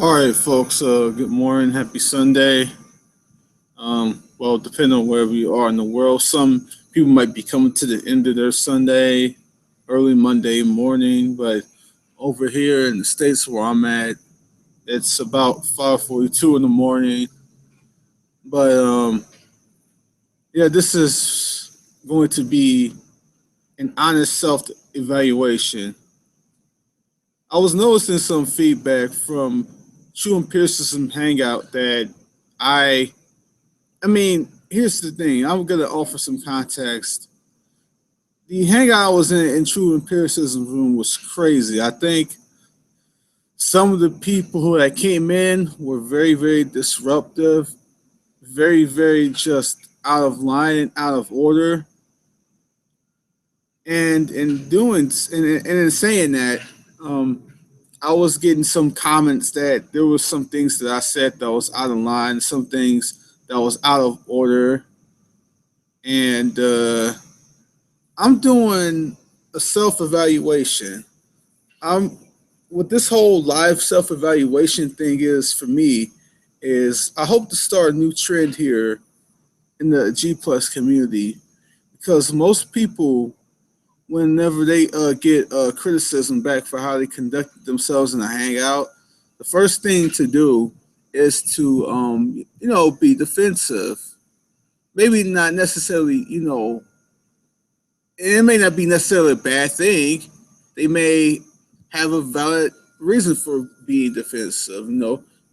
All right, folks. Good morning. Happy Sunday. Well, depending on wherever you are in the world, some people might be coming to the end of their Sunday, early Monday morning. But over here in the states where I'm at, it's about 5:42 in the morning. But yeah, this is going to be an honest self-evaluation. I was noticing some feedback from True Empiricism Hangout that I I mean, here's the thing. I'm gonna offer some context. The hangout I was in True Empiricism room was crazy. I think some of the people who that came in were very, very disruptive, very, very just out of line and out of order. And in saying that, um, I was getting some comments that there was some things that I said that was out of line, some things that was out of order, and I'm doing a self evaluation. I'm What this whole live self evaluation thing is for me is I hope to start a new trend here in the G plus community because most people, whenever they get criticism back for how they conducted themselves in a hangout, the first thing to do is to be defensive. Maybe not necessarily it may not be necessarily a bad thing. They may have a valid reason for being defensive.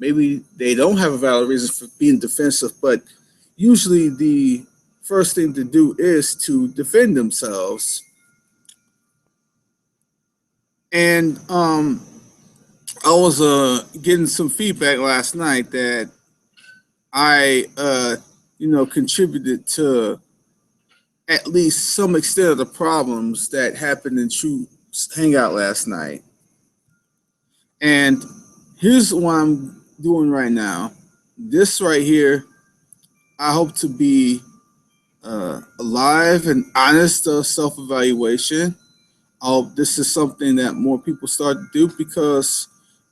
Maybe they don't have a valid reason for being defensive, but usually the first thing to do is to defend themselves. And I was getting some feedback last night that I contributed to at least some extent of the problems that happened in True Hangout last night. And here's what I'm doing right now. This right here, I hope to be a live and honest self evaluation. I hope this is something that more people start to do because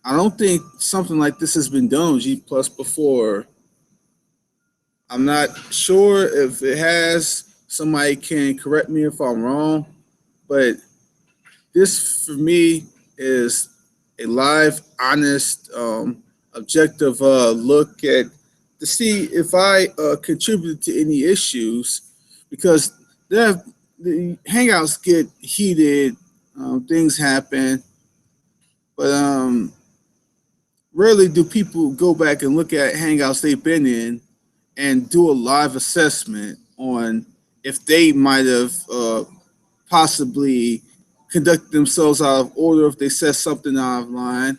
I don't think something like this has been done on G Plus before. I'm not sure if it has. Somebody can correct me if I'm wrong, but this for me is a live, honest, objective look at to see if I contributed to any issues because the hangouts get heated, things happen, but rarely do people go back and look at hangouts they've been in and do a live assessment on if they might have possibly conducted themselves out of order, if they said something out of line.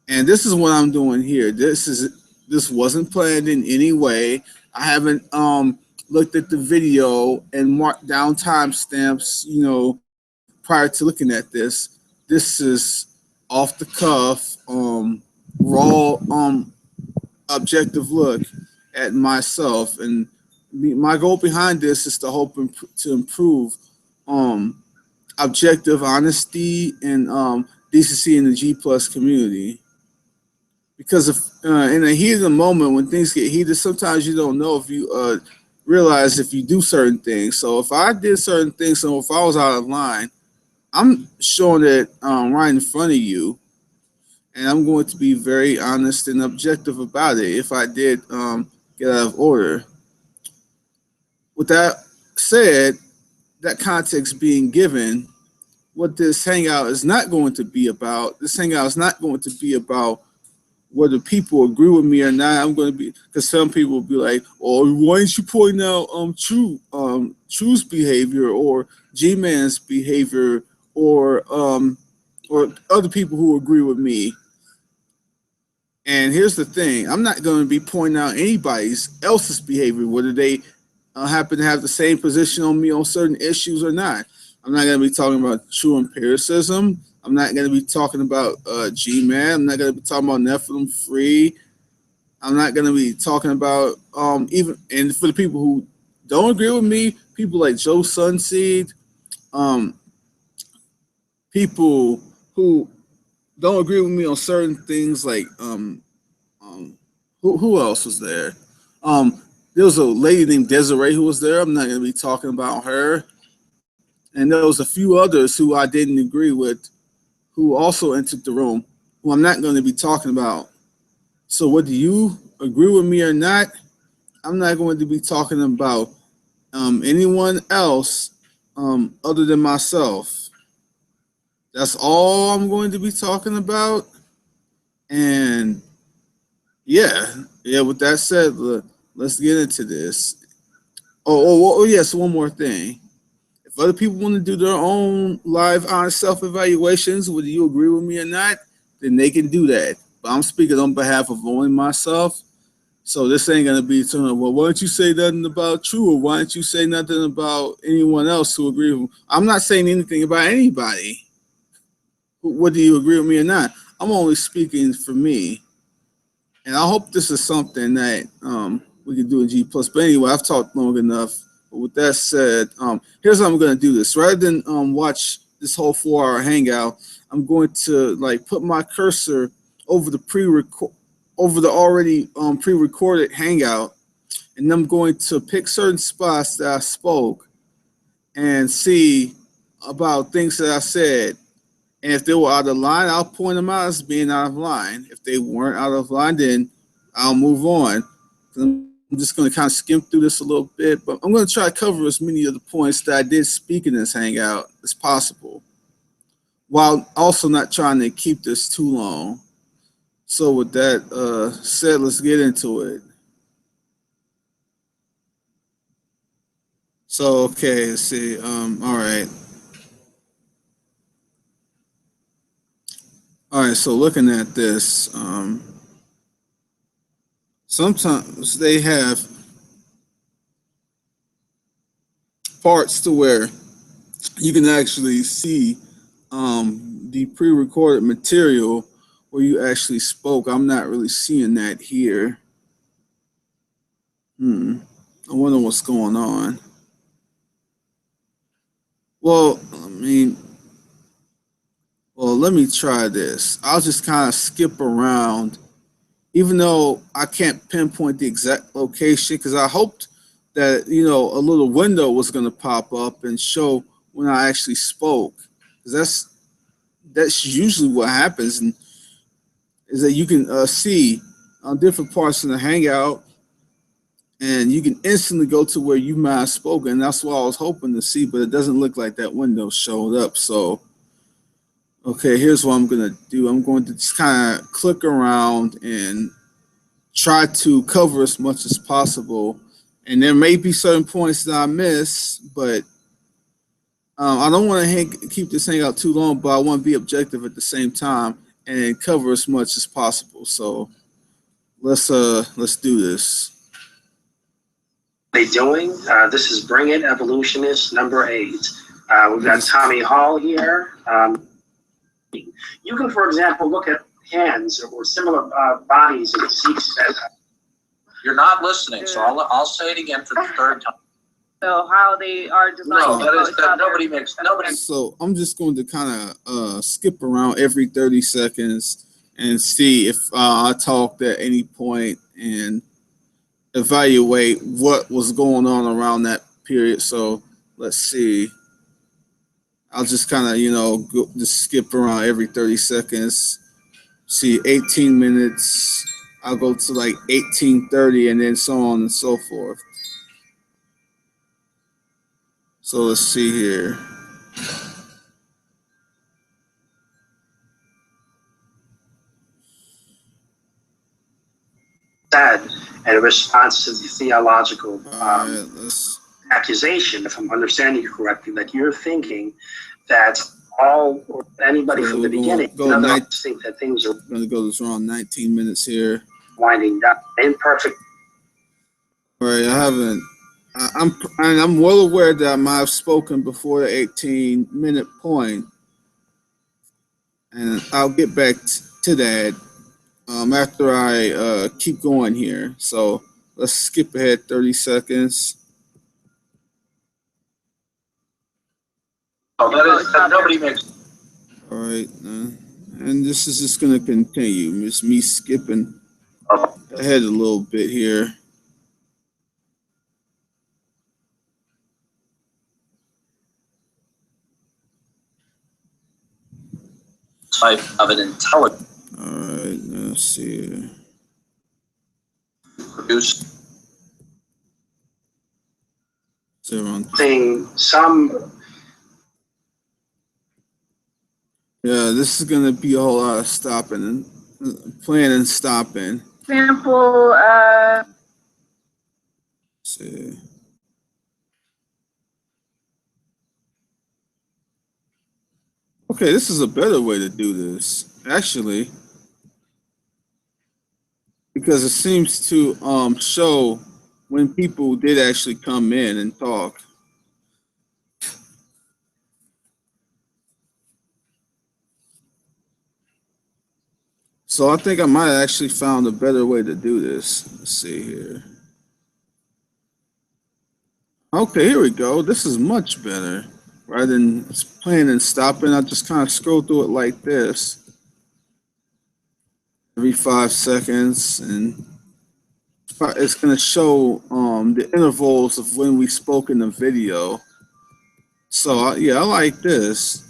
And this is what I'm doing here. This wasn't planned in any way. I haven't looked at the video and marked down timestamps, prior to looking at this. This is off the cuff, raw, objective look at myself, and my goal behind this is to hope to improve um, objective honesty and decency in the G plus community. Because if in a heat of the moment when things get heated, sometimes you don't know if you realize if you do certain things. So if I did certain things, so if I was out of line, I'm showing it right in front of you, and I'm going to be very honest and objective about it if I did get out of order. With that said, that context being given, what this hangout is not going to be about, this hangout is not going to be about whether people agree with me or not. I'm going to be, because some people will be like, "Oh, why didn't you point out True's behavior or G-Man's behavior or other people who agree with me?" And here's the thing: I'm not going to be pointing out anybody's else's behavior, whether they happen to have the same position on me on certain issues or not. I'm not going to be talking about true empiricism. I'm not going to be talking about G-Man. I'm not going to be talking about Nephilim Free. I'm not going to be talking about even, and for the people who don't agree with me, people like Joe Sunseed, um, people who don't agree with me on certain things, like um who else was there? Um, there was a lady named Desiree who was there. I'm not going to be talking about her. And there was a few others who I didn't agree with who also entered the room, who I'm not going to be talking about. So whether you agree with me or not, I'm not going to be talking about anyone else other than myself. That's all I'm going to be talking about. And yeah. With that said, let's get into this. Oh, yes. One more thing. If other people want to do their own live on self evaluations, whether you agree with me or not, then they can do that. But I'm speaking on behalf of only myself. So this ain't gonna be something. Well, why don't you say nothing about you, or why don't you say nothing about anyone else who agree with me? I'm not saying anything about anybody. Whether you agree with me or not, I'm only speaking for me. And I hope this is something that we can do in G plus. But anyway, I've talked long enough. But with that said, here's how I'm going to do this. Rather than watch this whole 4 hour hangout, I'm going to like put my cursor over the over the already pre-recorded hangout, and I'm going to pick certain spots that I spoke and see about things that I said. And if they were out of line, I'll point them out as being out of line. If they weren't out of line, then I'll move on. I'm just going to kind of skim through this a little bit, but I'm going to try to cover as many of the points that I did speak in this hangout as possible, while also not trying to keep this too long. So with that said, let's get into it. So okay, let's see. All right. So looking at this, sometimes they have parts to where you can actually see the pre-recorded material where you actually spoke. I'm not really seeing that here. Hmm. I wonder what's going on. Well, let me try this. I'll just kind of skip around, even though I can't pinpoint the exact location, because I hoped that a little window was going to pop up and show when I actually spoke, because that's usually what happens, and is that you can see different parts in the hangout, and you can instantly go to where you might have spoken. That's what I was hoping to see, but it doesn't look like that window showed up. So, okay, here's what I'm gonna do. I'm going to just kind of click around and try to cover as much as possible. And there may be certain points that I miss, but I don't want to keep this hangout too long. But I want to be objective at the same time and cover as much as possible. So let's do this. They doing? This is Bring It Evolutionist number 8. We've got Tommy Hall here. You can, for example, look at hands or similar bodies and see that. You're not listening, so I'll say it again for the third time. So how they are designed. No, that nobody. So I'm just going to kind of skip around every 30 seconds and see if I talked at any point and evaluate what was going on around that period. So let's see. I'll just kind of just skip around every 30 seconds. See, 18 minutes. I'll go to like 18:30 and then so on and so forth. So let's see here. Said in response to the theological accusation, if I'm understanding you correctly, that you're thinking that all or anybody from the beginning think that things are going to go this around 19 minutes here. Winding down. Imperfect. All right, I haven't. I'm well aware that I might have spoken before the 18-minute point, and I'll get back to that after I keep going here. So let's skip ahead 30 seconds. Oh, that nobody makes. All right, And this is just going to continue. It's me skipping ahead a little bit here. Type of an intelligent All right, let's see here. produced. Some Yeah, this is going to be a whole lot of stopping and playing and stopping. Example, Let's see. Okay, this is a better way to do this, actually, because it seems to show when people did actually come in and talk. So I think I might have actually found a better way to do this. Let's see here. Okay, here we go. This is much better. Rather than playing and stopping, I just kind of scroll through it like this every 5 seconds, and it's going to show the intervals of when we spoke in the video. So yeah, I like this.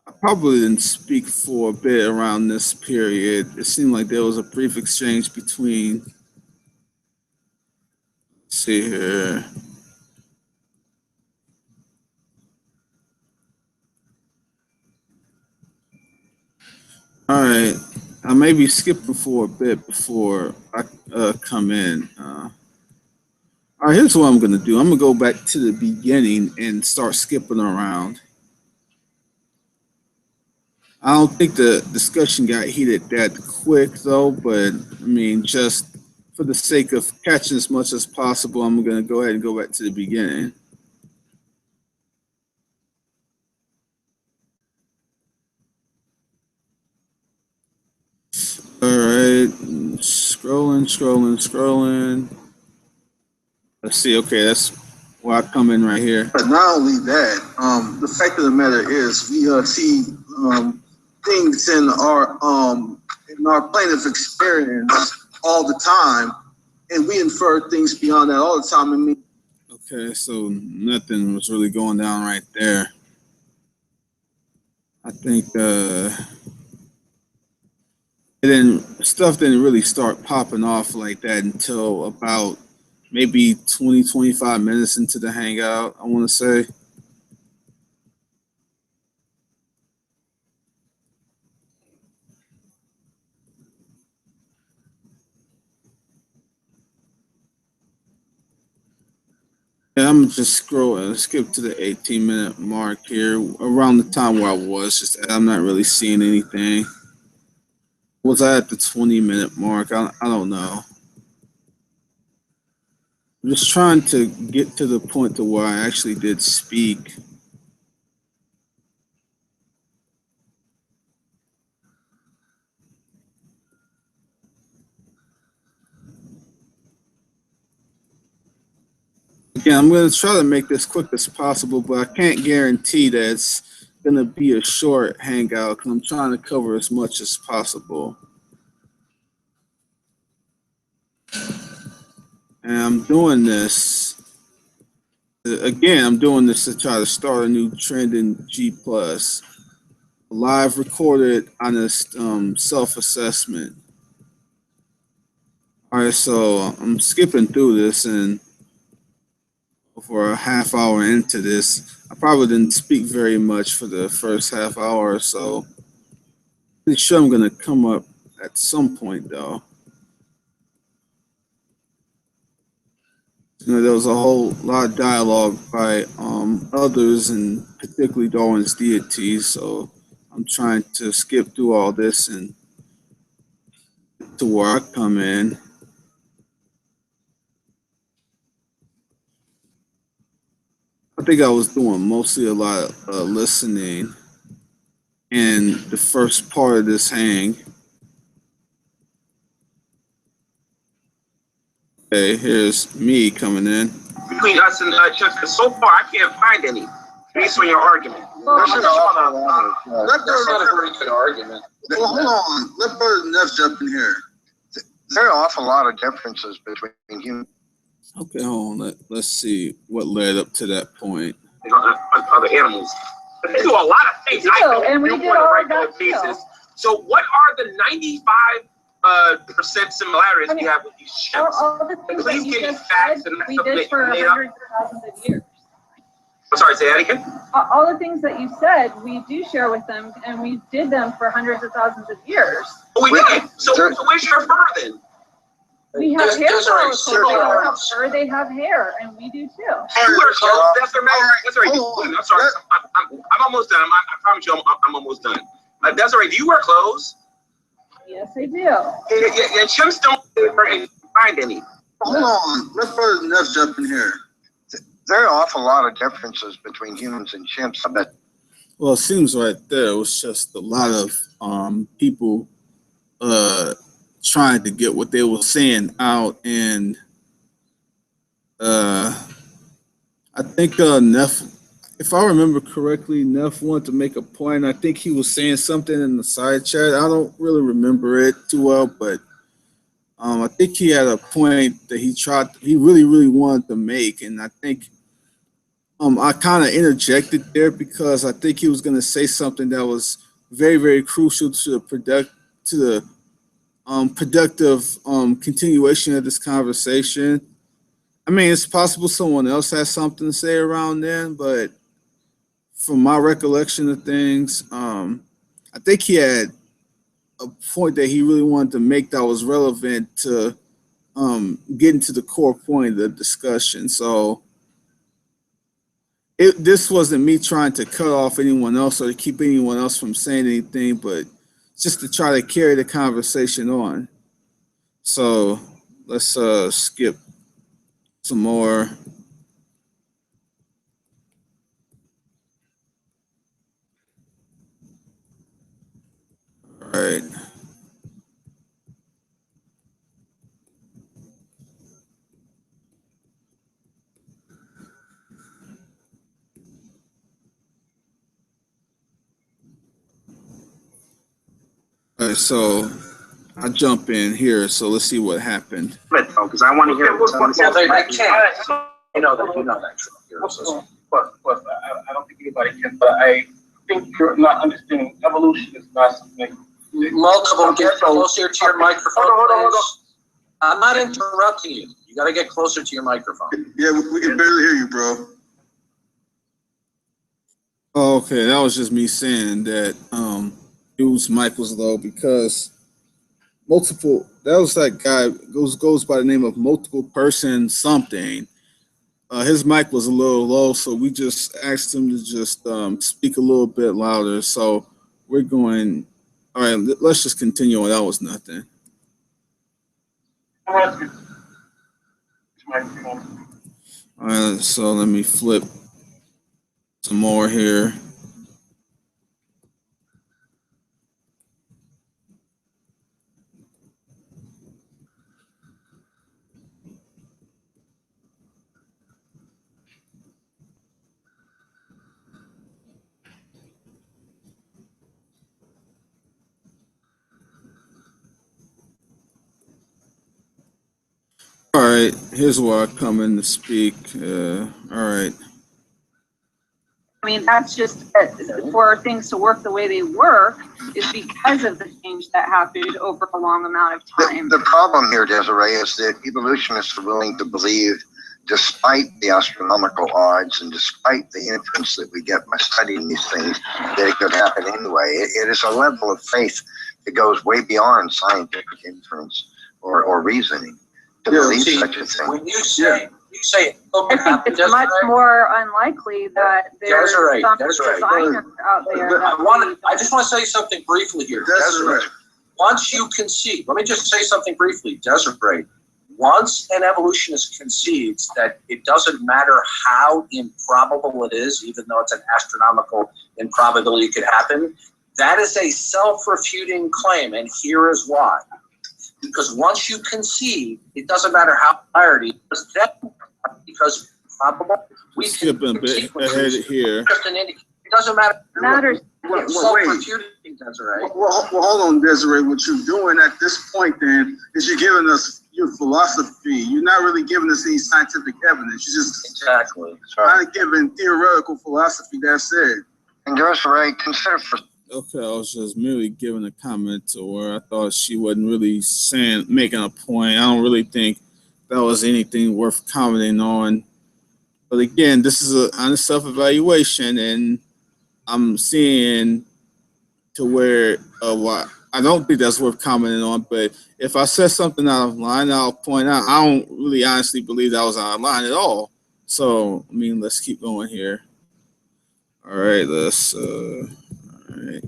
I probably didn't speak for a bit around this period. It seemed like there was a brief exchange between. Let's see here. All right, I may be skipping for a bit before I come in. All right, here's what I'm gonna do. I'm gonna go back to the beginning and start skipping around. I don't think the discussion got heated that quick though, but I mean, just for the sake of catching as much as possible, I'm gonna go ahead and go back to the beginning. All right, scrolling. Let's see. Okay, that's where I come in right here. But not only that, the fact of the matter is we see things in our plane of experience all the time, and we infer things beyond that all the time. I mean, Okay, so nothing was really going down right there. I think stuff didn't really start popping off like that until about maybe 20-25 minutes into the hangout, I want to say. Yeah, I'm just skip to the 18-minute mark here, around the time where I was. Just I'm not really seeing anything. Was I at the 20-minute mark? I don't know. I'm just trying to get to the point to where I actually did speak. Again, I'm going to try to make this quick as possible, but I can't guarantee that it's going to be a short hangout because I'm trying to cover as much as possible. And I'm doing this, again, I'm doing this to try to start a new trend in G+. Live recorded on this self-assessment. All right, so I'm skipping through this, and for a half hour into this, I probably didn't speak very much for the first half hour or so. Pretty sure I'm gonna come up at some point though. You know, there was a whole lot of dialogue by others, and particularly Darwin's deities. So I'm trying to skip through all this and get to where I come in. I think I was doing mostly a lot of listening in the first part of this hang. Okay, here's me coming in. Between us and chimps, because so far I can't find any based on your argument. That's That's not a very good argument. Well, hold on. Let Brother Neff jump in here. There are an awful lot of differences between humans. Okay, hold on. Let's see what led up to that point. Other animals. But they do a lot of things. I don't and we do did on a all of regular that too. basis. So what are the 95% similarities we have with these chimps? All the things Please that you give me just facts said, and we stuff did that for you made up. hundreds of thousands of years. I'm sorry, say that again? All the things that you said, we do share with them, and we did them for hundreds of thousands of years. Oh, we did. So where's your fur then? We have There's- hair there's already follicles. They certain don't have parts. fur, they have hair, and we do too. You wear clothes. That's right. Hold on. I'm sorry. I'm almost done. I promise you, I'm almost done. Desiree, do you wear clothes? Yes, I do. Yeah, chimps don't find any. Hold on. Let Brother Neff jump in here. There are an awful lot of differences between humans and chimps. I bet. Well, it seems right there. It was just a lot of people trying to get what they were saying out, and I think Neff, if I remember correctly, Neff wanted to make a point. I think he was saying something in the side chat. I don't really remember it too well, but I think he had a point that he really wanted to make, and I think I kind of interjected there because I think he was going to say something that was very crucial to the productive continuation of this conversation. I mean, it's possible someone else has something to say around then, but from my recollection of things, I think he had a point that he really wanted to make that was relevant to getting to the core point of the discussion. So this wasn't me trying to cut off anyone else or to keep anyone else from saying anything, but just to try to carry the conversation on. So let's skip some more. All right. All right, so I jump in here. So let's see what happened. Because I want to hear what's Well, they can't. You know that. But I don't think anybody can. But I think you're not understanding. Evolution is not something. Multiple, get closer to your microphone, Hold on. please. I'm not interrupting you. You got to get closer to your microphone. Yeah, we can barely hear you, bro. Oh, okay, that was just me saying that Dude's mic was low because that was that guy goes by the name of multiple person something. His mic was a little low, so we just asked him to just speak a little bit louder. So we're going. All right, let's just continue on. That was nothing. All right, so let me flip some more here. All right, here's where I come in to speak. All right. I mean, that's just for things to work the way they work is because of the change that happened over a long amount of time. The problem here, Desiree, is that evolutionists are willing to believe, despite the astronomical odds and despite the inference that we get by studying these things, that it could happen anyway. It is a level of faith that goes way beyond scientific inference or reasoning to believe See, such a thing. when you say it will I think happen, it's much Desiree, more unlikely that there's Desiree, some Desiree. designer out there. I just want to say something briefly here. Desiree. Once you concede, let me just say something briefly, Desiree. Once an evolutionist concedes that it doesn't matter how improbable it is, even though it's an astronomical improbability could happen, that is a self-refuting claim, and here is why. Because once you concede, it doesn't matter how tired it is, because probable, we Skipping a bit ahead here. just an indicator. It doesn't matter. Matters. Wait, Self-refuting, Desiree. well, hold on, Desiree. What you're doing at this point then is you're giving us your philosophy. You're not really giving us any scientific evidence. You're just Exactly. kind of giving theoretical philosophy. That's it. And Desiree, consider for Okay, I was just merely giving a comment to where I thought she wasn't really making a point. I don't really think that was anything worth commenting on. But again, this is a honest self-evaluation, and I'm seeing to where what I don't think that's worth commenting on. But if I said something out of line, I'll point out I don't really honestly believe that was out of line at all. So I mean, let's keep going here. All right, let's. All right.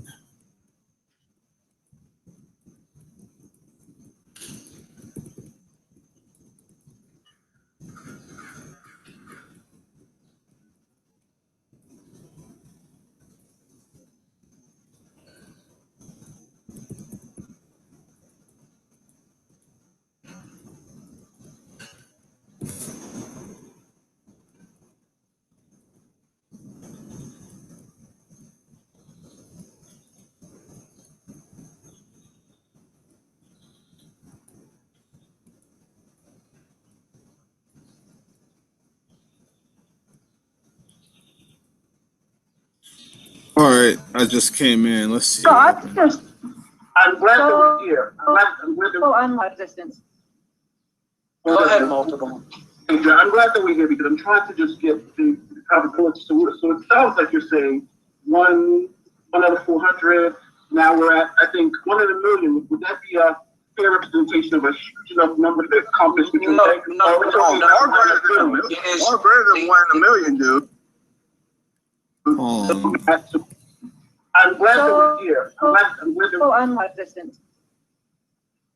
All right, I just came in. Let's see. So I'm just I'm glad that we're here. I'm glad that so unlike distance. Go ahead, multiple. I'm glad that we're here because I'm trying to just get the probability. So it sounds like you're saying one out of 400. Now we're at, I think, 1 in a million. Would that be a fair representation of a huge enough number to accomplish what you're saying? No, Far greater than 1 in a million, dude. Oh, I'm glad that we're here. I'm glad that So unlike distance.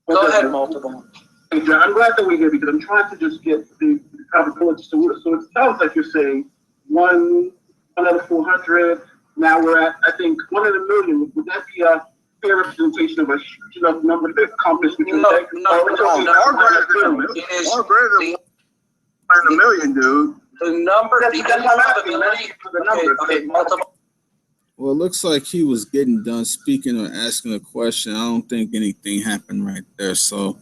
Go ahead, multiple. I'm glad that we're here because I'm trying to just get the probability. So it sounds like you're saying one out of 400. Now we're at, I think, 1 in a million. Would that be a fair representation of a huge enough number to accomplish what you're saying? Far greater than 1 in a million, dude. The number, That's what I'm asking, man. The number. Okay, multiple. well, it looks like he was getting done speaking or asking a question. I don't think anything happened right there. So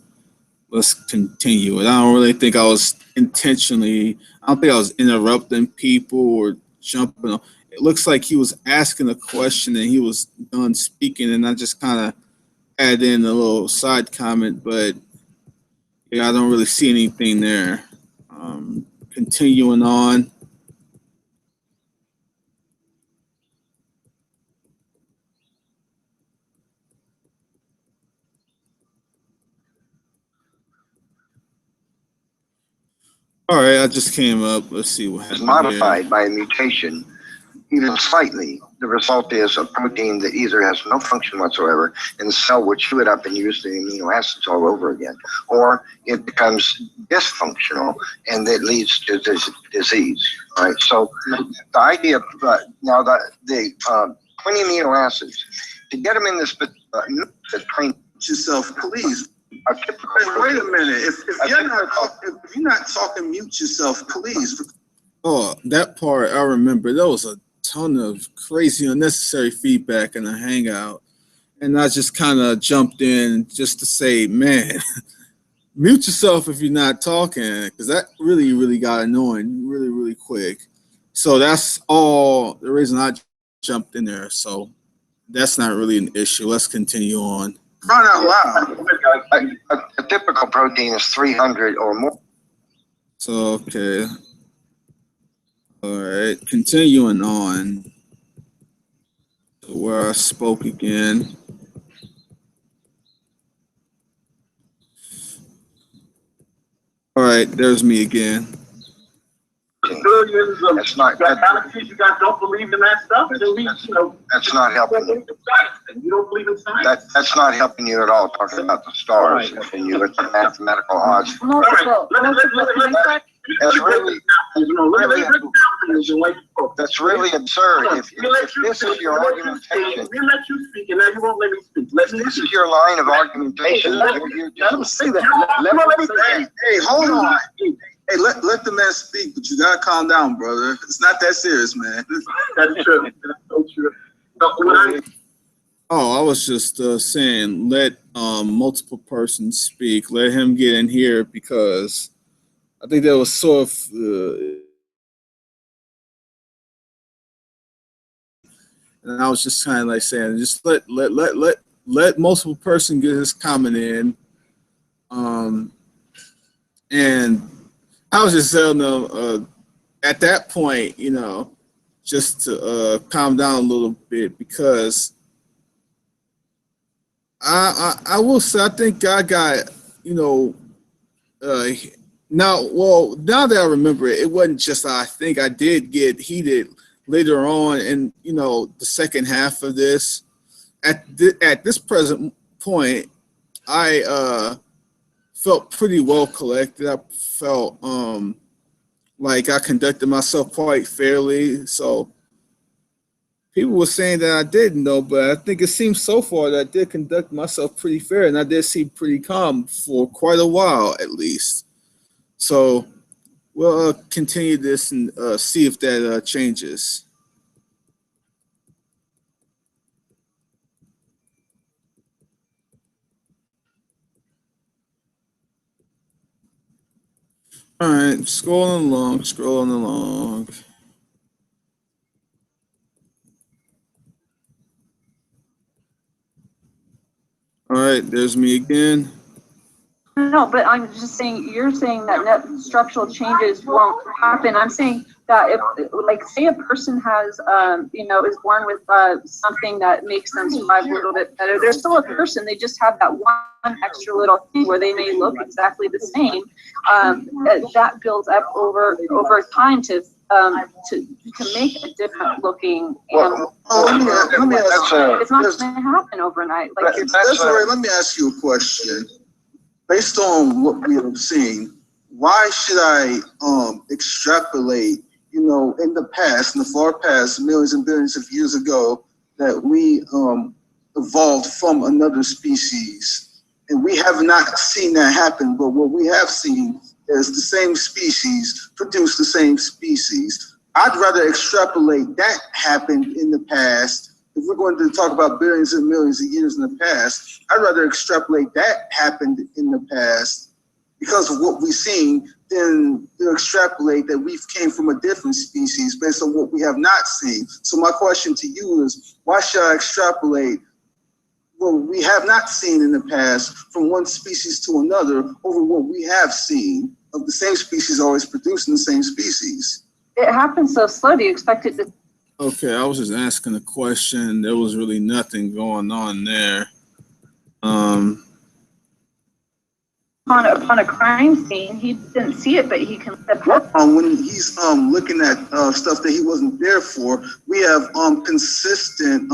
let's continue it. I don't really think I was intentionally, I don't think I was interrupting people or jumping on. It looks like he was asking a question and he was done speaking, and I just kind of added in a little side comment, but yeah, I don't really see anything there. Continuing on. All right, I just came up. Let's see what is happened modified here. by a mutation, even slightly, the result is a protein that either has no function whatsoever and the cell would chew it up and use the amino acids all over again, or it becomes dysfunctional and that leads to disease. Right. So the idea now that the 20 amino acids to get them in this train Yourself, please. a typical Wait a minute. If you're not talking, mute yourself, please. Oh, that part I remember. There was a ton of crazy unnecessary feedback in the hangout, and I just kind of jumped in just to say, man, mute yourself if you're not talking, because that really got annoying really quick. So that's all the reason I jumped in there. So that's not really an issue. Let's continue on. Run out loud. a typical protein is 300 or more. So, okay. All right. Continuing on to where I spoke again. All right. There's me again. routine. billions of That's not galaxies, you guys don't believe in that stuff? Then we, that's not helping you. You don't believe in science? That's not helping you at all. Talking about the stars and you with the mathematical odds. Multiple, That's really, that's really absurd. If this is your argumentation, We let you speak, and now you won't let me speak. if this is your line of argumentation, you're Let him just, say that. Let me say that. Hey, hold on. Hey, let the man speak, but you gotta calm down, brother. It's not that serious, man. That's true. That's so true. But when I Oh, I was just saying, let multiple persons speak. Let him get in here because I think that was sort of. And I was just kind of like saying, just let multiple person get his comment in. And I was just telling them at that point, just to calm down a little bit because I will say I think I got now that I remember it, it wasn't just I think I did get heated later on in the second half of this. At this present point, I felt pretty well collected. I felt like I conducted myself quite fairly. So people were saying that I didn't know, but I think it seems so far that I did conduct myself pretty fair, and I did seem pretty calm for quite a while at least. So we'll continue this and see if that changes. All right, scrolling along. All right, there's me again. No, but I'm just saying, you're saying that net structural changes won't happen. I'm saying that if, like, say a person has, is born with something that makes them survive a little bit better, they're still a person. They just have that one extra little thing where they may look exactly the same. That builds up over time to make a different looking animal. Let me ask you. It's not going to happen overnight. Like That's all right. Let me ask you a question. Based on what we have seen, why should I extrapolate, in the past, in the far past, millions and billions of years ago, that we evolved from another species? And we have not seen that happen, but what we have seen is the same species produce the same species. I'd rather extrapolate that happened in the past. If we're going to talk about billions and millions of years in the past, I'd rather extrapolate that happened in the past because of what we've seen than to extrapolate that we came from a different species based on what we have not seen. So my question to you is, why should I extrapolate what we have not seen in the past from one species to another over what we have seen of the same species always producing the same species? it happens so slow. Do you expect it to? Okay, I was just asking a question. There was really nothing going on there. On a crime scene, he didn't see it, but he can. When he's looking at stuff that he wasn't there for, we have consistent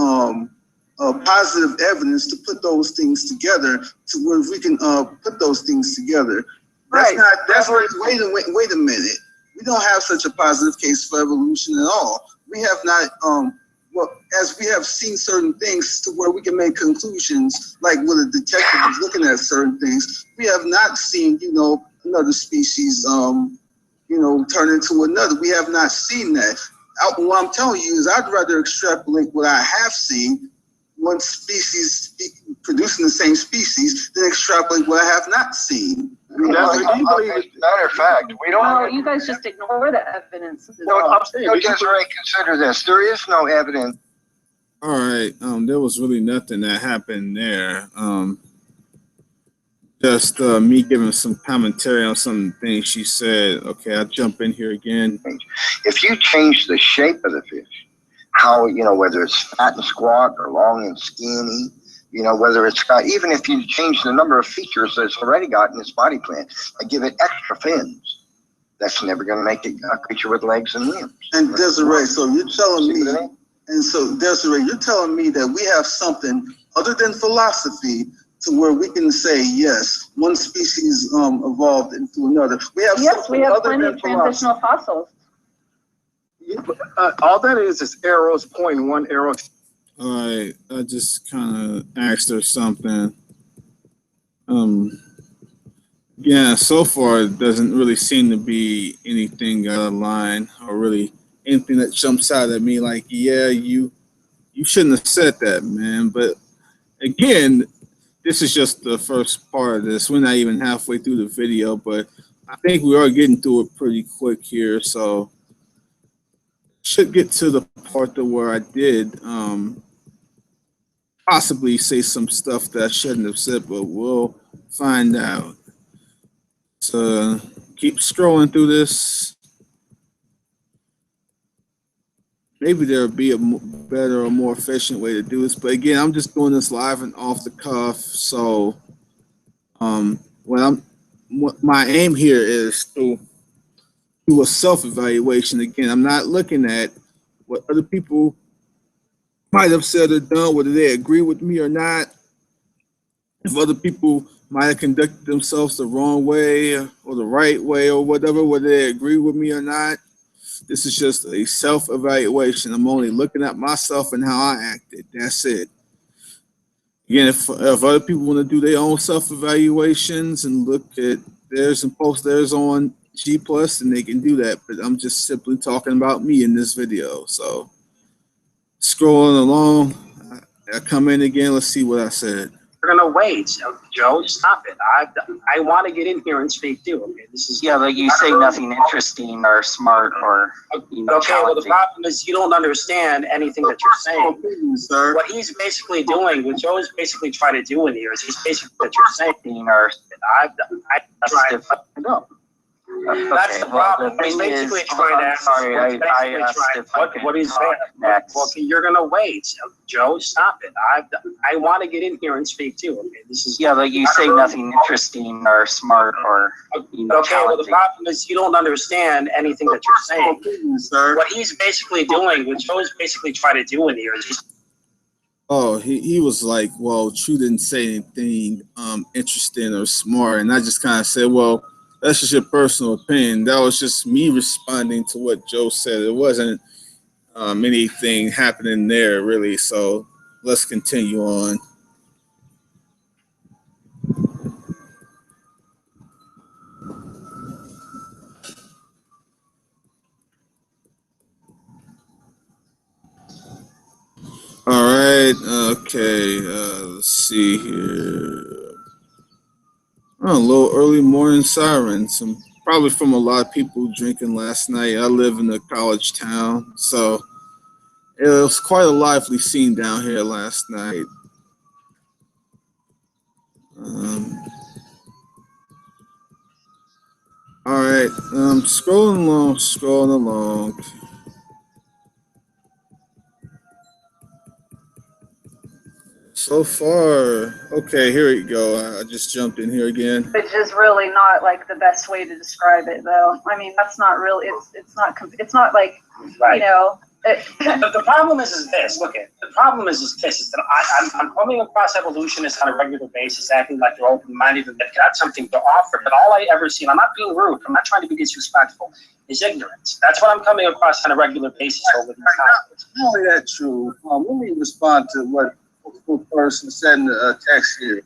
positive evidence to put those things together to where we can put those things together. That's not. That's right. Wait a minute. We don't have such a positive case for evolution at all. We have not. As we have seen certain things to where we can make conclusions, like when a detective is looking at certain things, we have not seen, another species, turn into another. We have not seen that. What I'm telling you is I'd rather extrapolate what I have seen, one species producing the same species, than extrapolate what I have not seen. Matter of fact, we don't. No, you guys just ignore the evidence. No, Desiree, consider this. There is no evidence. All right. There was really nothing that happened there. Just me giving some commentary on some things she said. Okay, I'll jump in here again. If you change the shape of the fish, how, whether it's fat and squat or long and skinny, whether it's got, even if you change the number of features that it's already got in its body plan, and give it extra fins, that's never going to make it a creature with legs and limbs. And Desiree, so you're telling me, and so Desiree, you're telling me that we have something other than philosophy to where we can say, yes, one species evolved into another. We have Yes, we something have other plenty than of transitional fossils. All that is arrows pointing one arrow. All right, I just kind of asked her something. Yeah, so far it doesn't really seem to be anything out of line or really anything that jumps out at me like, yeah, you shouldn't have said that, man. But again, this is just the first part of this. We're not even halfway through the video, but I think we are getting through it pretty quick here, so should get to the part to where I did possibly say some stuff that I shouldn't have said, but we'll find out. So keep scrolling through this. Maybe there'll be a better or more efficient way to do this, but again, I'm just doing this live and off the cuff. So, what my aim here is to do a self-evaluation. Again, I'm not looking at what other people might have said or done, whether they agree with me or not. If other people might have conducted themselves the wrong way or the right way or whatever, whether they agree with me or not. This is just a self-evaluation. I'm only looking at myself and how I acted. That's it. Again, if other people want to do their own self-evaluations and look at theirs and post theirs on G+, then they can do that. But I'm just simply talking about me in this video. So scrolling along, I come in again. Let's see what I said. We're gonna wait. So, Joe, stop it. I want to get in here and speak too. Okay, this is but you say nothing interesting or smart or okay. Well, the problem is you don't understand anything that you're saying, sir. What he's basically doing, what Joe is basically trying to do in here, is he's basically what you're saying, or I tried. No. That's the problem. He's basically trying to ask. What he's saying. Well, you're gonna wait. Joe, stop it. I want to get in here and speak too. Okay, this is but you say nothing interesting or smart or okay. Well, the problem is you don't understand anything that you're saying, sir. What he's basically doing, what Joe is basically trying to do in here is he's. Oh, he was like, well, True didn't say anything interesting or smart, and I just kind of said, well, that's just your personal opinion. That was just me responding to what Joe said. It wasn't anything happening there, really. So let's continue on. All right. Okay. Let's see here. Oh, a little early morning sirens. Probably from a lot of people drinking last night. I live in a college town, so it was quite a lively scene down here last night. All right, scrolling along. So far, okay, here we go. I just jumped in here again. Which is really not like the best way to describe it, though. I mean, that's not really. It's not like Right. you know. The problem is this. Look at the problem is this. Is that I'm coming across evolutionists on a regular basis, acting like they're open-minded and they've got something to offer. But all I ever see, and I'm not being rude, I'm not trying to be disrespectful, is ignorance. That's what I'm coming across on a regular basis over these times. Not only that, True. Let me respond to what the person said in the text here.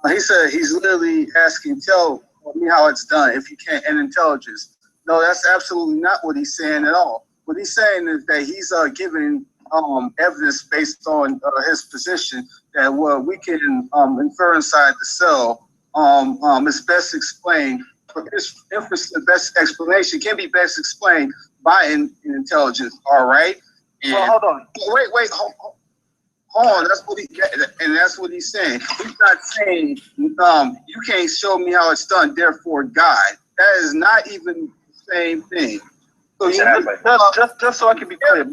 He said he's literally asking, tell me how it's done if you can't, and intelligence. No, that's absolutely not what he's saying at all. What he's saying is that he's giving evidence based on his position that what we can infer inside the cell is best explained. His best explanation can be best explained by intelligence. All right. And Well, hold on. Wait. Hold on. That's what he's saying. He's not saying you can't show me how it's done. Therefore, God. That is not even the same thing. So Just so I can be clear.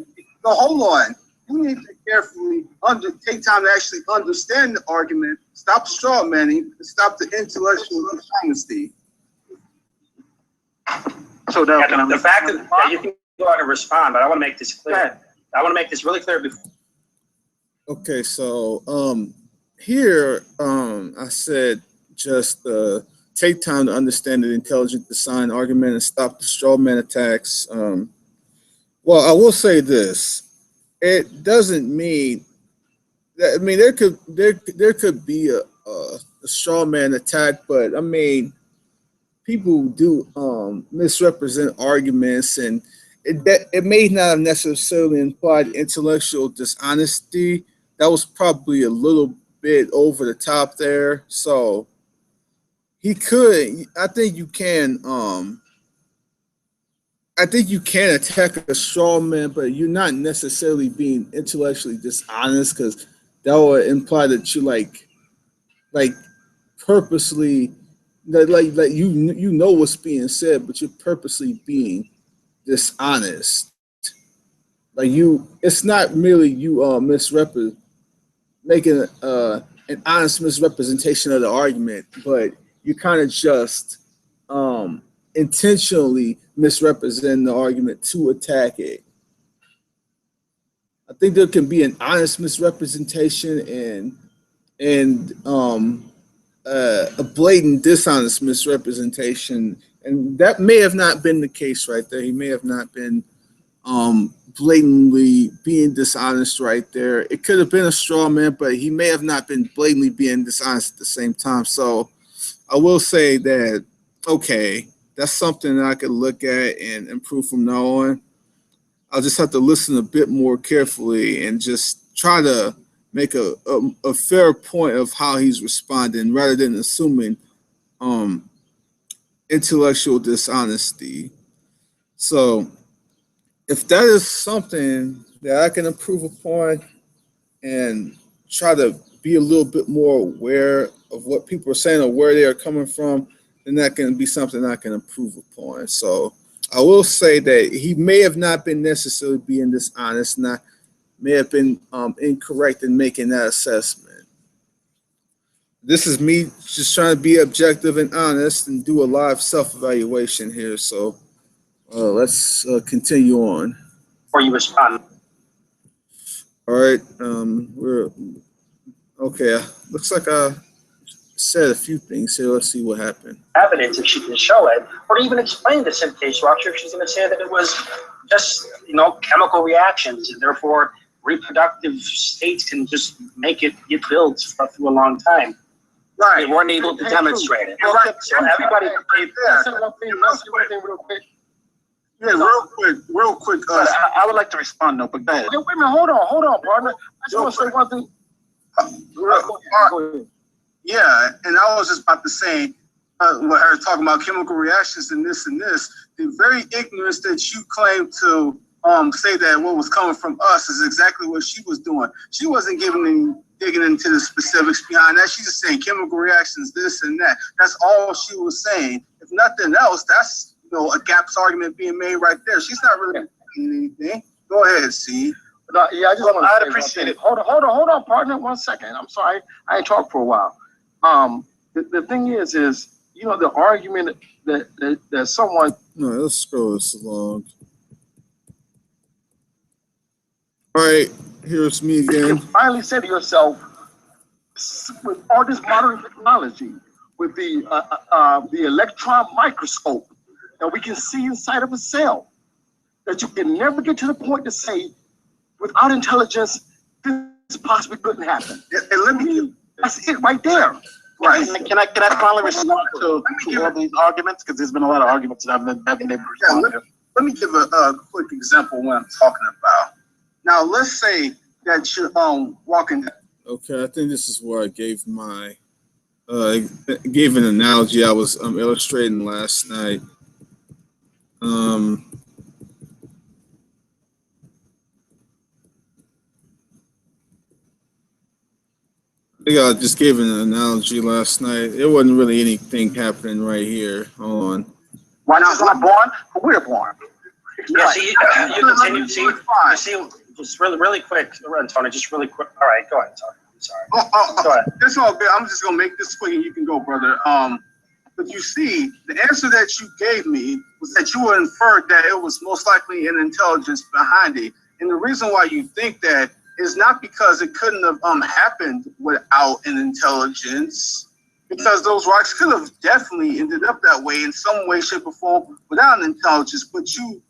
So hold on. You need to carefully take time to actually understand the argument. Stop straw manning. Stop the intellectual dishonesty. So now, Yeah, the fact that you can go out and respond, but I want to make this clear. I want to make this really clear before. Okay, so here I said just take time to understand the intelligent design argument and stop the straw man attacks. Well, I will say this: it doesn't mean that. I mean, there could be a straw man attack, but I mean, people do misrepresent arguments, and it may not have necessarily implied intellectual dishonesty. That was probably a little bit over the top there. So he could. I think you can attack a straw man, but you're not necessarily being intellectually dishonest, because that would imply that you like purposely like you know what's being said, but you're purposely being dishonest. Like it's not merely you making an honest misrepresentation of the argument, but you kind of just intentionally misrepresenting the argument to attack it. I think there can be an honest misrepresentation and a blatant dishonest misrepresentation, and that may have not been the case right there. He may have not been blatantly being dishonest right there. It could have been a straw man, but he may have not been blatantly being dishonest at the same time. So I will say that, okay, that's something that I could look at and improve from now on. I'll just have to listen a bit more carefully and just try to make a fair point of how he's responding rather than assuming intellectual dishonesty. So if that is something that I can improve upon and try to be a little bit more aware of what people are saying or where they are coming from, then that can be something I can improve upon. So I will say that he may have not been necessarily being dishonest, and I may have been incorrect in making that assessment. This is me just trying to be objective and honest and do a live self-evaluation here. So let's continue on. Before you respond. All right, we're okay. Looks like I said a few things here. Let's see what happened. Evidence, if she can show it, or to even explain this in case structure, she's going to say that it was just, chemical reactions, and therefore reproductive states can just make it get built through a long time. Right. They weren't able to demonstrate it. Right. So everybody, real quick. Yeah, real quick. I would like to respond though, but go ahead. Wait a minute, hold on, partner. I just want to say one thing. Yeah, and I was just about to say, what her talking about chemical reactions and this, the very ignorance that you claim to say that what was coming from us is exactly what she was doing. She wasn't digging into the specifics behind that. She's just saying chemical reactions, this and that. That's all she was saying. If nothing else, that's a gaps argument being made right there. She's not really saying anything. Go ahead, C. No, yeah, I just want to. I'd appreciate it. Hold on, partner. 1 second. I'm sorry, I ain't talked for a while. The thing is the argument that someone. No, let's scroll this along. All right, here's me again. You finally said to yourself, with all this modern technology, with the electron microscope, that we can see inside of a cell, that you can never get to the point to say, without intelligence, this possibly couldn't happen. And let me. That's it right there. Right. Can I finally respond to all these arguments? Because there's been a lot of arguments that I've been able to respond to. Let me give a quick example of what I'm talking about. Now, let's say that you're walking. Okay, I think this is where I gave my gave an analogy I was illustrating last night. I think I just gave an analogy last night. It wasn't really anything happening right here. Hold on. Why not born? We're born. Yeah, see, you continue. See, just really quick, Tony. Just really quick. All right, go ahead, Tony. I'm sorry. Go ahead. That's all good. I'm just gonna make this quick, and you can go, brother. But you see, the answer that you gave me was that you inferred that it was most likely an intelligence behind it. And the reason why you think that is not because it couldn't have happened without an intelligence, because those rocks could have definitely ended up that way in some way, shape, or form without an intelligence. But you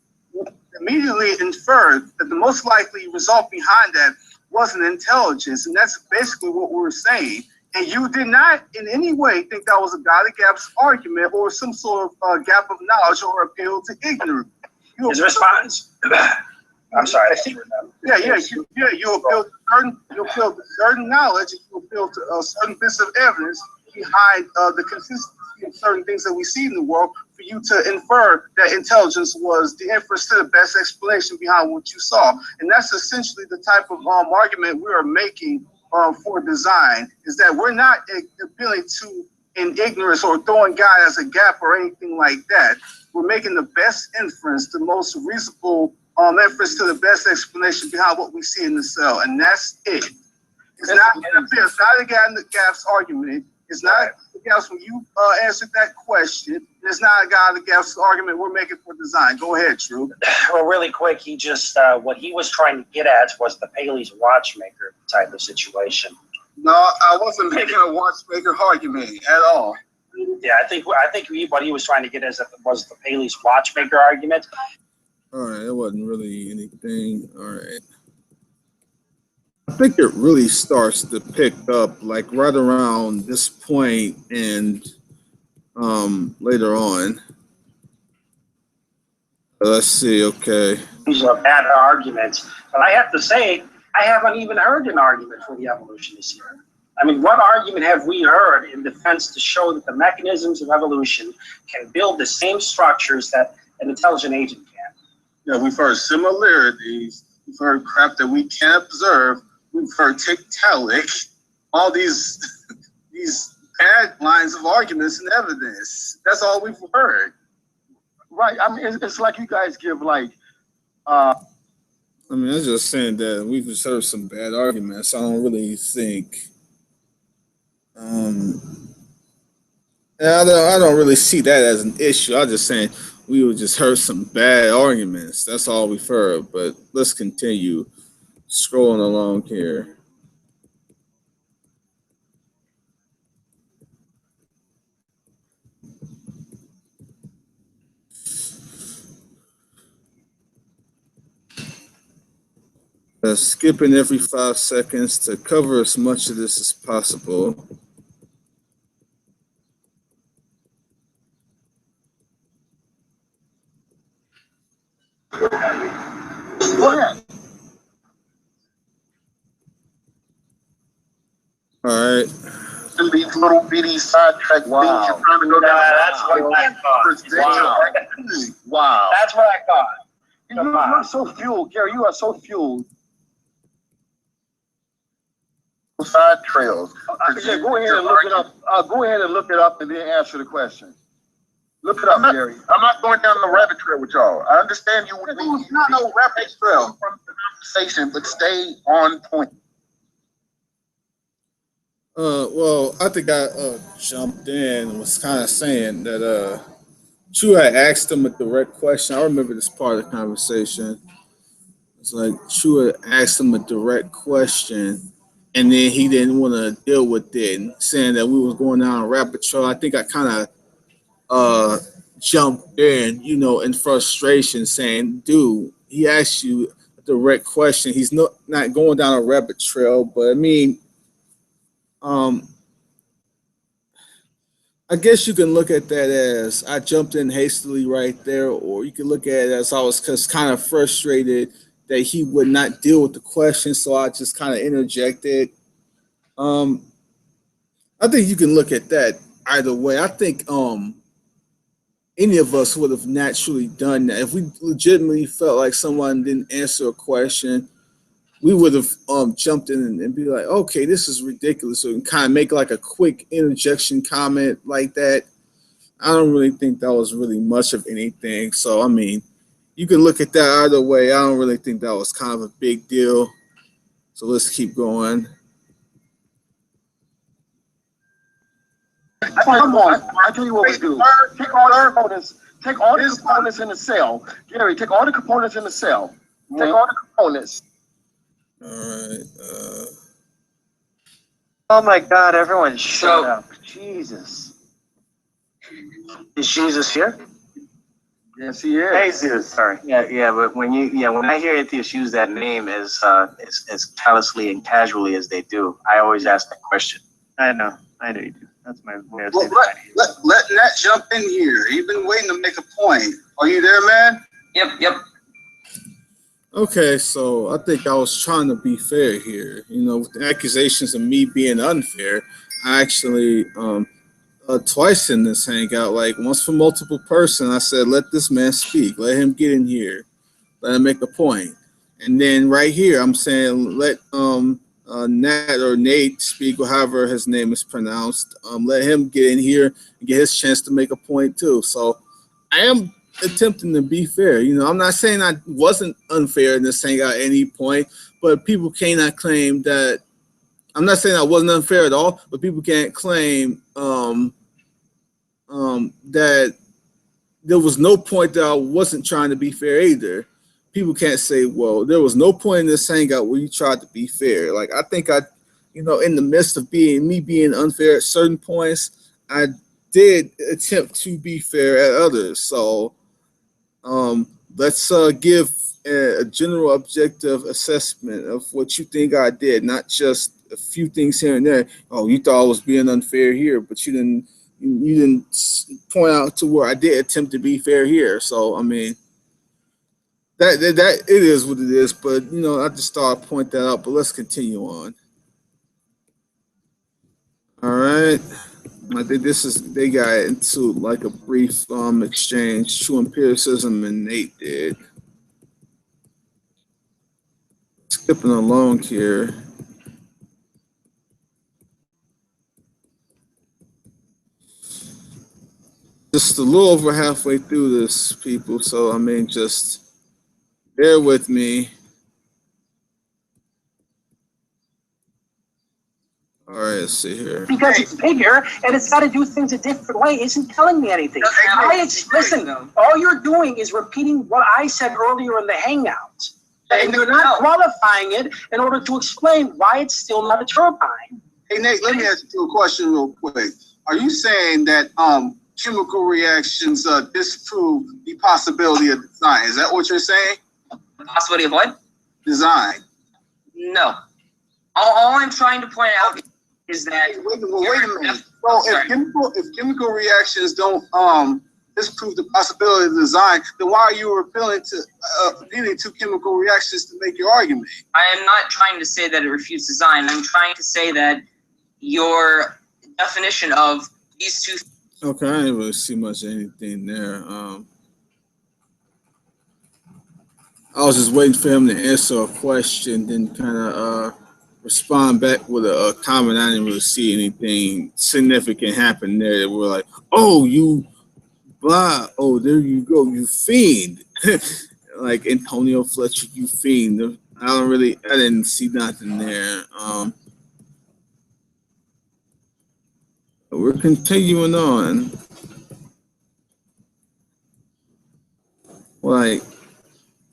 immediately inferred that the most likely result behind that was an intelligence. And that's basically what we were saying. And you did not in any way think that was a godly gaps argument or some sort of gap of knowledge or appeal to ignorance. His response. I'm sorry. I think you appeal to certain knowledge, and you appeal to certain bits of evidence behind the consistency of certain things that we see in the world for you to infer that intelligence was the inference to the best explanation behind what you saw. And that's essentially the type of argument we are making for design, is that we're not appealing to in ignorance or throwing God as a gap or anything like that. We're making the best inference, the most reasonable inference to the best explanation behind what we see in the cell, and that's it. It's not a God in the gaps argument. It's not a gaps when you answered that question. It's not a God in the gaps argument we're making for design. Go ahead, Drew. Well, really quick, he just what he was trying to get at was the Paley's watchmaker type of situation. No, I wasn't making a watchmaker argument at all. Yeah, I think what he was trying to get at was the Paley's watchmaker argument. All right, it wasn't really anything. All right. I think it really starts to pick up like right around this point and later on. Let's see, okay. These are bad arguments. But I have to say, I haven't even heard an argument for the evolutionists here. I mean, what argument have we heard in defense to show that the mechanisms of evolution can build the same structures that an intelligent agent can? Yeah, we've heard similarities. We've heard crap that we can't observe. We've heard tiktaalik, all these bad lines of arguments and evidence. That's all we've heard. Right. I mean, it's like you guys give like. I mean, I'm just saying that we've just heard some bad arguments. I don't really think. I don't really see that as an issue. I'm just saying we would just heard some bad arguments. That's all we've heard. But let's continue scrolling along here. Skipping every 5 seconds to cover as much of this as possible. Go ahead. All right. These little bitty sidetrack things you're trying to go down. That's what I thought. Wow. That's what I thought. You're so fueled, Gary. You are so fueled. Side trails. Yeah, go ahead and look it up. Go ahead and look it up and then answer the question. Look it up, Gary. I'm not going down the rabbit trail with y'all. I understand you would be not no rabbit trail from the conversation, but stay on point. Well, I think I jumped in and was kind of saying that Chu had asked him a direct question. I remember this part of the conversation. It's like Chu had asked him a direct question, and then he didn't want to deal with it, and saying that we was going down a rabbit trail. I think I kind of jumped in, in frustration, saying, dude, he asked you a direct question. He's not going down a rabbit trail, but I mean, I guess you can look at that as I jumped in hastily right there, or you can look at it as I was kind of frustrated that he would not deal with the question, so I just kind of interjected. I think you can look at that either way. I think any of us would have naturally done that. If we legitimately felt like someone didn't answer a question, we would have jumped in and be like, okay, this is ridiculous. So we can kind of make like a quick interjection comment like that. I don't really think that was really much of anything. So, I mean, you can look at that either way. I don't really think that was kind of a big deal. So let's keep going. Come on, I tell you what we do. Take all the components. Take all the components in the cell. Gary, take all the components in the cell. Take all the components. All right. Oh my God, everyone shut up. Jesus. Is Jesus here? Yes, he is. Jesus, sorry. Yeah, but when I hear atheists use that name as callously and casually as they do, I always ask that question. I know you do. That's my way of saying Let Nat jump in here. He's been waiting to make a point. Are you there, man? Yep. Okay, so I think I was trying to be fair here. You know, with the accusations of me being unfair, I actually twice in this hangout, like once for multiple person, I said, let this man speak, let him get in here, let him make a point. And then right here, I'm saying let Nat or Nate speak, or however his name is pronounced. Let him get in here and get his chance to make a point too. So I am attempting to be fair. You know, I'm not saying I wasn't unfair in this hangout at any point, but people cannot claim that. I'm not saying I wasn't unfair at all, but people can't claim that there was no point that I wasn't trying to be fair either. People can't say, well, there was no point in this hangout where you tried to be fair. Like, I think in the midst of being unfair at certain points, I did attempt to be fair at others. So let's give a general objective assessment of what you think I did, not just a few things here and there. Oh, you thought I was being unfair here, but you didn't point out to where I did attempt to be fair here. So I mean, that it is what it is. But I just thought I'd point that out. But let's continue on. All right. I think they got into like a brief exchange. True empiricism and Nate did. Skipping along here. Just a little over halfway through this, people. So I mean, just bear with me. All right, let's see here. Because it's bigger and it's got to do things a different way isn't telling me anything. Listen, all you're doing is repeating what I said earlier in the hangout. And you're not qualifying it in order to explain why it's still not a turbine. Hey, Nate, let me ask you a question real quick. Are you saying that chemical reactions disprove the possibility of design? Is that what you're saying? The possibility of what? Design. No. All I'm trying to point out is that. Wait a minute. So if chemical reactions don't disprove the possibility of design, then why are you appealing to chemical reactions to make your argument? I am not trying to say that it refutes design. I'm trying to say that your definition of these two. Okay, I didn't really see much of anything there. I was just waiting for him to answer a question, then kind of respond back with a comment. I didn't really see anything significant happen there that we're like, oh, you blah, oh, there you go, you fiend. Like Antonio Fletcher, you fiend. I didn't see nothing there. We're continuing on. Like,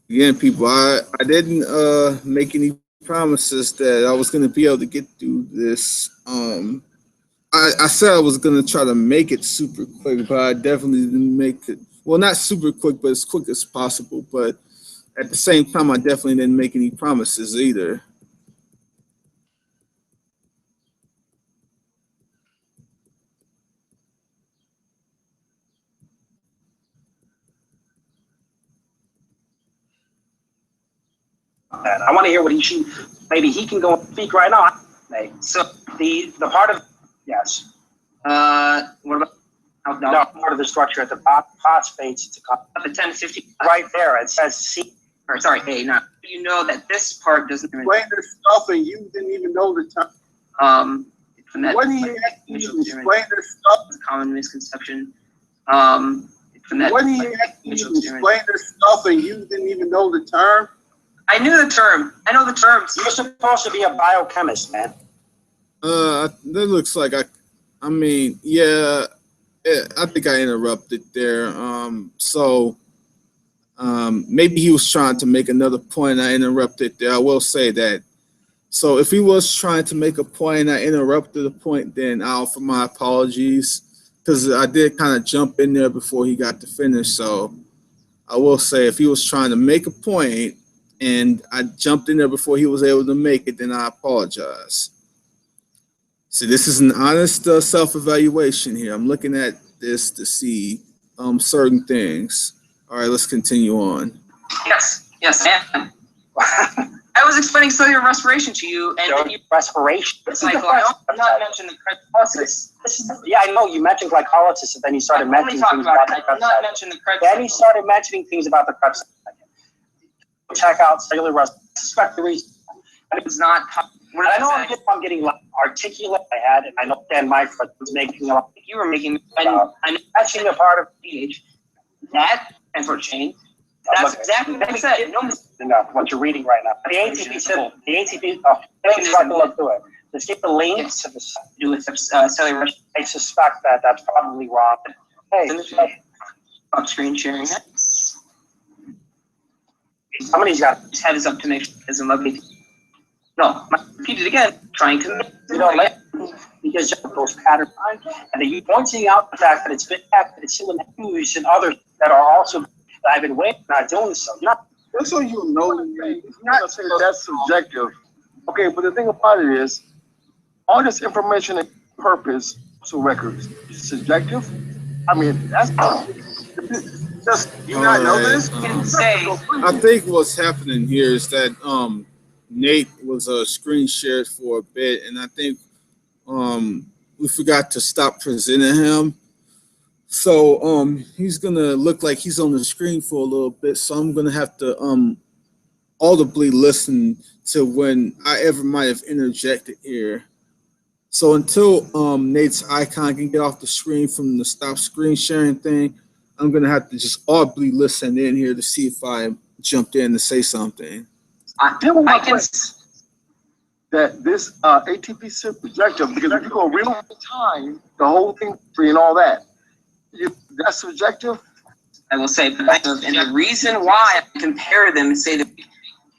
again, people, I didn't make any promises that I was going to be able to get through this. I said I was going to try to make it super quick, but I definitely didn't make it. Well, not super quick, but as quick as possible. But at the same time, I definitely didn't make any promises either. I want to hear what maybe he can go and speak right now. So the part of, yes. What about? No, part of the structure at the phosphates to The 1050. right there. It says C. Or sorry, A. Now you know that this part doesn't. Explain this stuff and you didn't even know the time. What do you actually explain this stuff? It's a common misconception. What do you actually explain this stuff and you didn't even know the term? I knew the term. I know the terms. You're supposed to be a biochemist, man. That looks like I mean, yeah, I think I interrupted there. Maybe he was trying to make another point. I interrupted there. I will say that. So if he was trying to make a point and I interrupted the point, then I'll offer my apologies because I did kind of jump in there before he got to finish. So I will say if he was trying to make a point and I jumped in there before he was able to make it, then I apologize. See, this is an honest self-evaluation here. I'm looking at this to see certain things. All right, let's continue on. Yes, and I was explaining cellular respiration to you, and then you respiration. I'm not mentioning the glycolysis. Yeah, I know you mentioned glycolysis, and then you started mentioning things about the I'm not mentioning the Krebs. Then he started mentioning things about the Krebs. Check out cellular respiration. I suspect the reason. It's not. I know I'm getting articulate. I had, and I know Dan Mike was making. You were making. I'm actually a part of pH. That transport chain. That's exactly what I said. No, what you're reading right now. The ATP symbol. The ATP. Oh, let's try to look through it. Let's get the links to the do with cellular. I suspect that that's probably wrong. Hey, stop screen sharing it. Somebody's got his head is up to make sure it doesn't look. No, repeat it again. Trying to. You don't let because those patterns, and then you pointing out the fact that it's been that it's still in use and others that are also. I've been waiting, not doing so. Just so you know, you're not saying that's subjective. Okay, but the thing about it is, all this information and purpose to records is subjective. I mean, that's just you not know this. I think what's happening here is that Nate was screen shared for a bit, and I think we forgot to stop presenting him. So he's gonna look like he's on the screen for a little bit. So I'm gonna have to audibly listen to when I ever might have interjected here. So until Nate's icon can get off the screen from the stop screen sharing thing, I'm gonna have to just audibly listen in here to see if I jumped in to say something. I can that this ATP is subjective because if you go real time, the whole thing free and all that. That's subjective. I will say, and the reason why I compare them and say the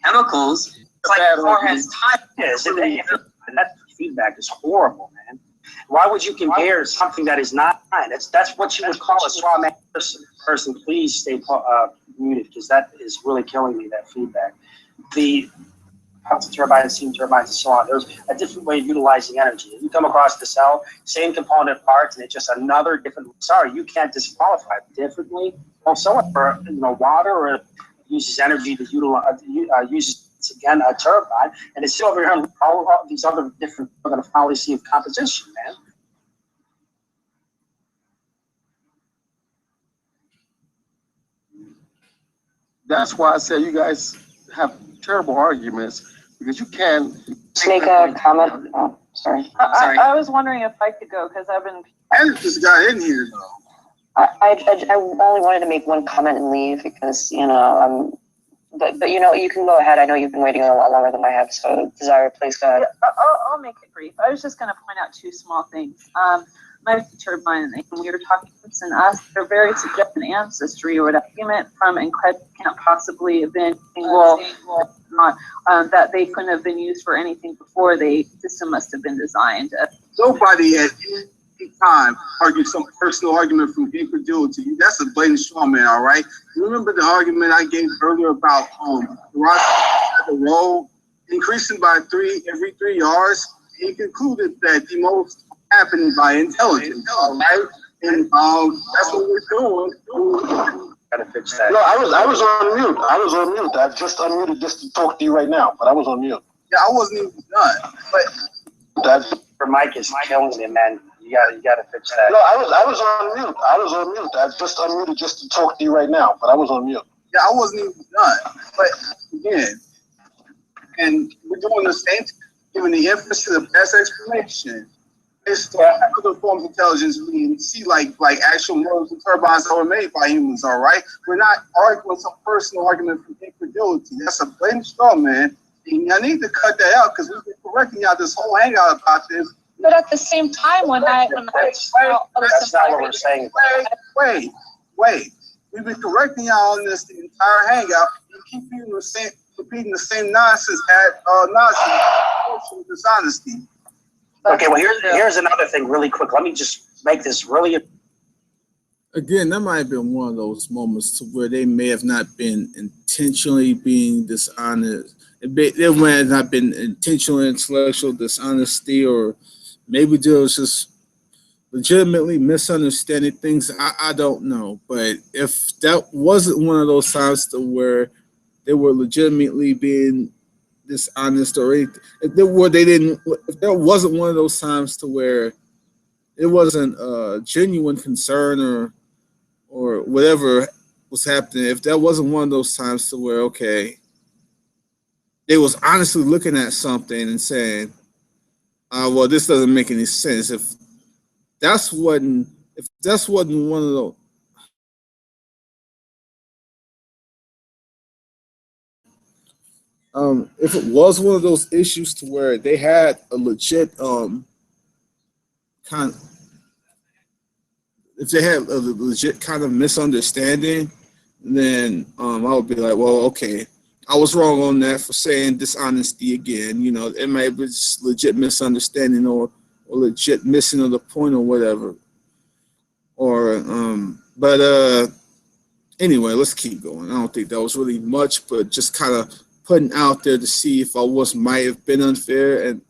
chemicals, it's like far has time. Yes, and that feedback is horrible, man. Why would you compare something that is not fine? That's what you would call a straw man person. Please stay muted because that is really killing me. That feedback. The turbines, steam turbines, and so on. There's a different way of utilizing energy. If you come across the cell, same component parts, and it's just another different. Sorry, you can't disqualify it differently. Well, someone for water or uses energy to utilize uses again a turbine, and it's still over here. All these other different fallacy of composition, man. That's why I say you guys have terrible arguments. Because you can make a comment. Oh, sorry. I was wondering if I could go because I've been. Eric just got in here though. I only wanted to make one comment and leave because but you can go ahead. I know you've been waiting a lot longer than I have. So Desire, please go ahead. Yeah, I'll make it brief. I was just going to point out two small things. My turbine, and we were talking and us, they're very suggestive ancestry or argument from incredible can't possibly have been not that they couldn't have been used for anything before the system must have been designed. Nobody at any time argued some personal argument from incredulity. That's a blatant straw man, all right? You remember the argument I gave earlier about the road increasing by every 3 yards? He concluded that the most happened by intelligence, all right? And that's what we're doing. Gotta fix that. No, I was on mute. I was on mute. I just unmuted just to talk to you right now, but I was on mute. Yeah, I wasn't even done. But your mic is killing me, man. You gotta fix that. No, I was on mute. I was on mute. I just unmuted just to talk to you right now, but I was on mute. Yeah, I wasn't even done. But again, and we're doing the same thing, giving the emphasis to the best explanation. It's other forms of intelligence we see, like actual motors and turbines that were made by humans, all right? We're not arguing some personal argument from incredulity. That's a blatant straw, man. And I need to cut that out because we've been correcting y'all this whole hangout about this But at the same time, when I saw all the That's not what we're saying. Wait. We've been correcting y'all on this the entire hangout. You keep repeating the same nonsense nonsense, dishonesty. Okay, well, here's another thing really quick. Let me just make this really. Again, that might have been one of those moments to where they may have not been intentionally being dishonest. There may have not been intentional intellectual dishonesty, or maybe there was just legitimately misunderstanding things. I don't know. But if that wasn't one of those times to where they were legitimately being dishonest, or anything, if there wasn't one of those times to where it wasn't a genuine concern or whatever was happening, if that wasn't one of those times to where, okay, they was honestly looking at something and saying, well, this doesn't make any sense. If that's wasn't one of those, if it was one of those issues to where they had a legit kind if they had a legit kind of misunderstanding, then I would be like, well, okay, I was wrong on that for saying dishonesty again. You know, it may be just legit misunderstanding or legit missing of the point or whatever. Or but anyway, let's keep going. I don't think that was really much, but just kind of putting out there to see if I might have been unfair, and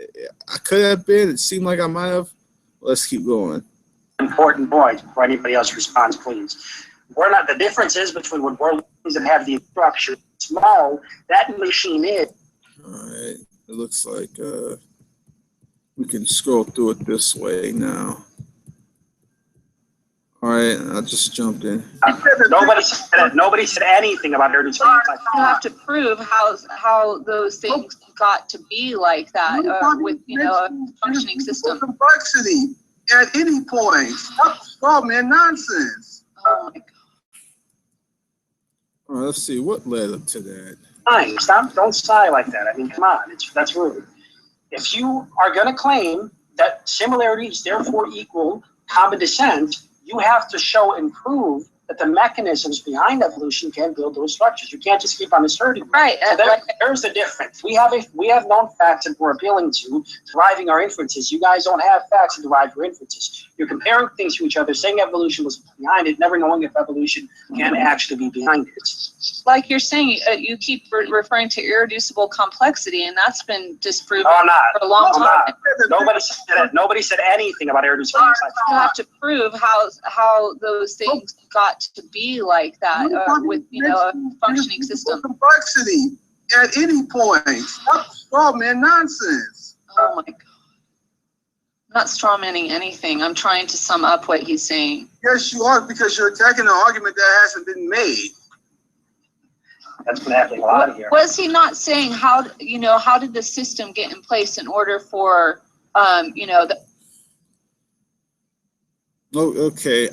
I could have been. It seemed like I might have. Let's keep going. Important point before anybody else responds, please. We're not. The difference is between when we're that have the structure small, that machine is. All right. It looks like we can scroll through it this way now. All right, I just jumped in. Nobody said anything about dirty things. You have to prove how those things got to be like that with a functioning system. Complexity at any point. Stop, man, nonsense. Oh my God. All right, let's see what led up to that. Fine, stop! Don't sigh like that. I mean, come on, that's rude. If you are going to claim that similarities therefore equal common descent, you have to show and prove that the mechanisms behind evolution can build those structures. You can't just keep on asserting. Right. So there's the difference. We have known facts and we're appealing to, deriving our inferences. You guys don't have facts to derive your inferences. You're comparing things to each other, saying evolution was behind it, never knowing if evolution can actually be behind it. Like you're saying, you keep referring to irreducible complexity, and that's been disproven for a long time. Nobody said anything about irreducible complexity. You have to prove how those things got to be like that with a functioning system. Complexity at any point. Stop, man, nonsense. Oh my God. I'm not strawmanning anything. I'm trying to sum up what he's saying. Yes, you are, because you're attacking an argument that hasn't been made. That's been happening a lot here. Was he not saying how did the system get in place in order for the Okay.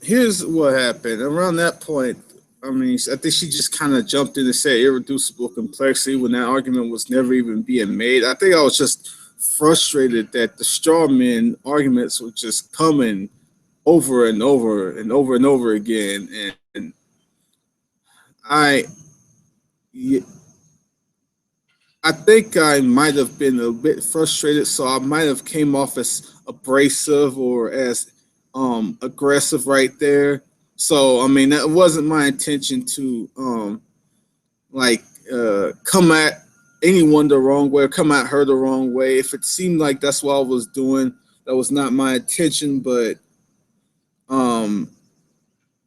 Here's what happened. Around that point, I mean, I think she just kind of jumped in and said irreducible complexity when that argument was never even being made. I think I was just frustrated that the straw man arguments were just coming over and over and over and over again. And I think I might have been a bit frustrated, so I might have came off as abrasive or as aggressive right there. So I mean, that wasn't my intention to come at anyone the wrong way or come at her the wrong way. If it seemed like that's what I was doing, that was not my intention. But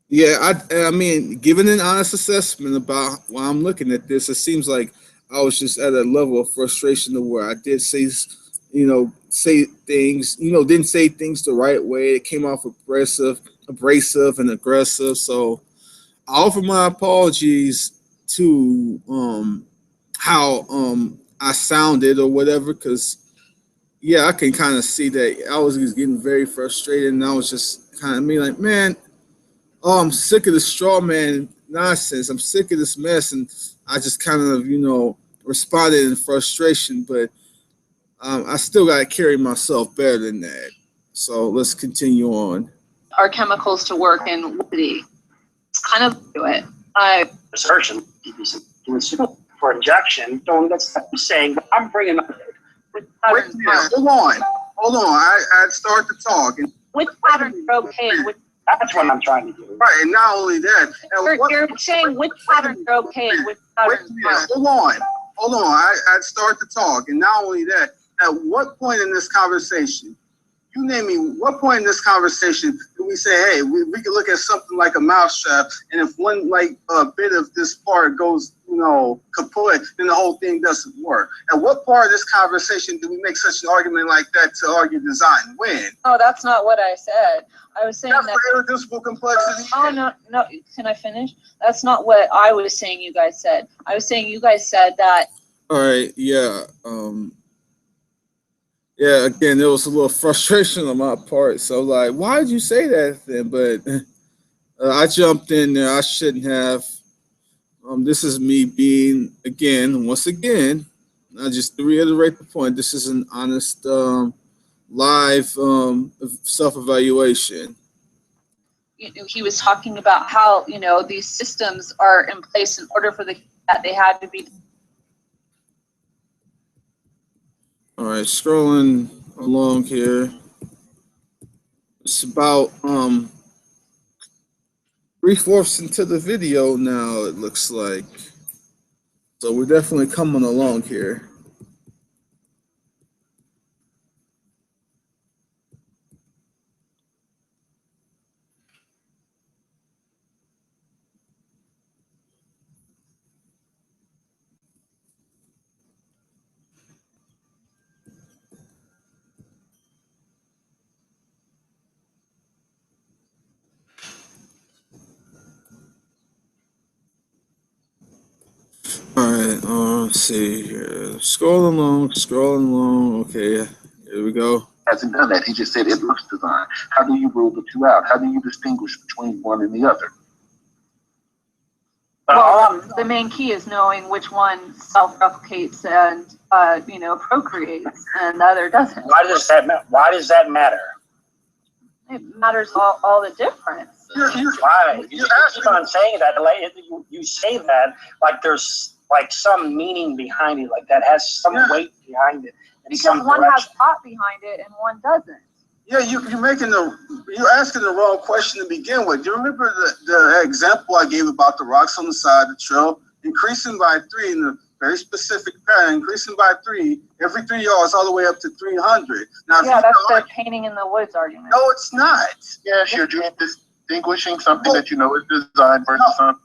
yeah, I mean, giving an honest assessment about why I'm looking at this, it seems like I was just at a level of frustration to where I did say things, didn't say things the right way. It came off abrasive and aggressive. So I offer my apologies to how I sounded or whatever, because yeah, I can kind of see that I was just getting very frustrated, and I was just kind of like, man, I'm sick of the straw man nonsense. I'm sick of this mess, and I just kind of responded in frustration. But I still got to carry myself better than that. So let's continue on. Our chemicals to work in liquidity. It's kind of do it. Research and for injection. Don't that's what I'm saying. But I'm bringing up with Wait, patterns. hold on. I'd start to talk. And With patterns are okay. With that's what I'm trying to do. right, and not only that, you're saying with patterns are okay. With patterns aren't. hold on. I'd start to talk, and not only that, at what point in this conversation, you name me, what point in this conversation do we say, hey, we can look at something like a mousetrap, and if one bit of this part goes, kaput, then the whole thing doesn't work. At what part of this conversation do we make such an argument like that to argue design? When? Oh, that's not what I said. I was saying that's that. irreducible complexity. Oh, no. Can I finish? That's not what I was saying you guys said. I was saying you guys said that. All right, yeah. Yeah, again, there was a little frustration on my part. So, like, why did you say that then? But I jumped in there. I shouldn't have. This is me being, once again, just to reiterate the point, this is an honest live self-evaluation. He was talking about how, these systems are in place in order for that they had to be. All right, scrolling along here. It's about 3/4 into the video now, it looks like. So we're definitely coming along here. All right, let's see here. Scrolling along. Okay, here we go. Hasn't done that. He just said it looks design. How do you rule the two out? How do you distinguish between one and the other? Well, the main key is knowing which one self-replicates and procreates, and the other doesn't. Why does that matter? It matters all the difference. Why? You keep on saying that. You say that like there's like some meaning behind it, like that has some weight behind it. Because one has thought behind it and one doesn't. Yeah, you're asking the wrong question to begin with. Do you remember the example I gave about the rocks on the side of the trail increasing by 3 in a very specific pattern, increasing by 3 every 3 yards all the way up to 300? Now, yeah, that's the painting in the woods argument. No, it's not. Yes, you're just distinguishing something that you know is design versus something.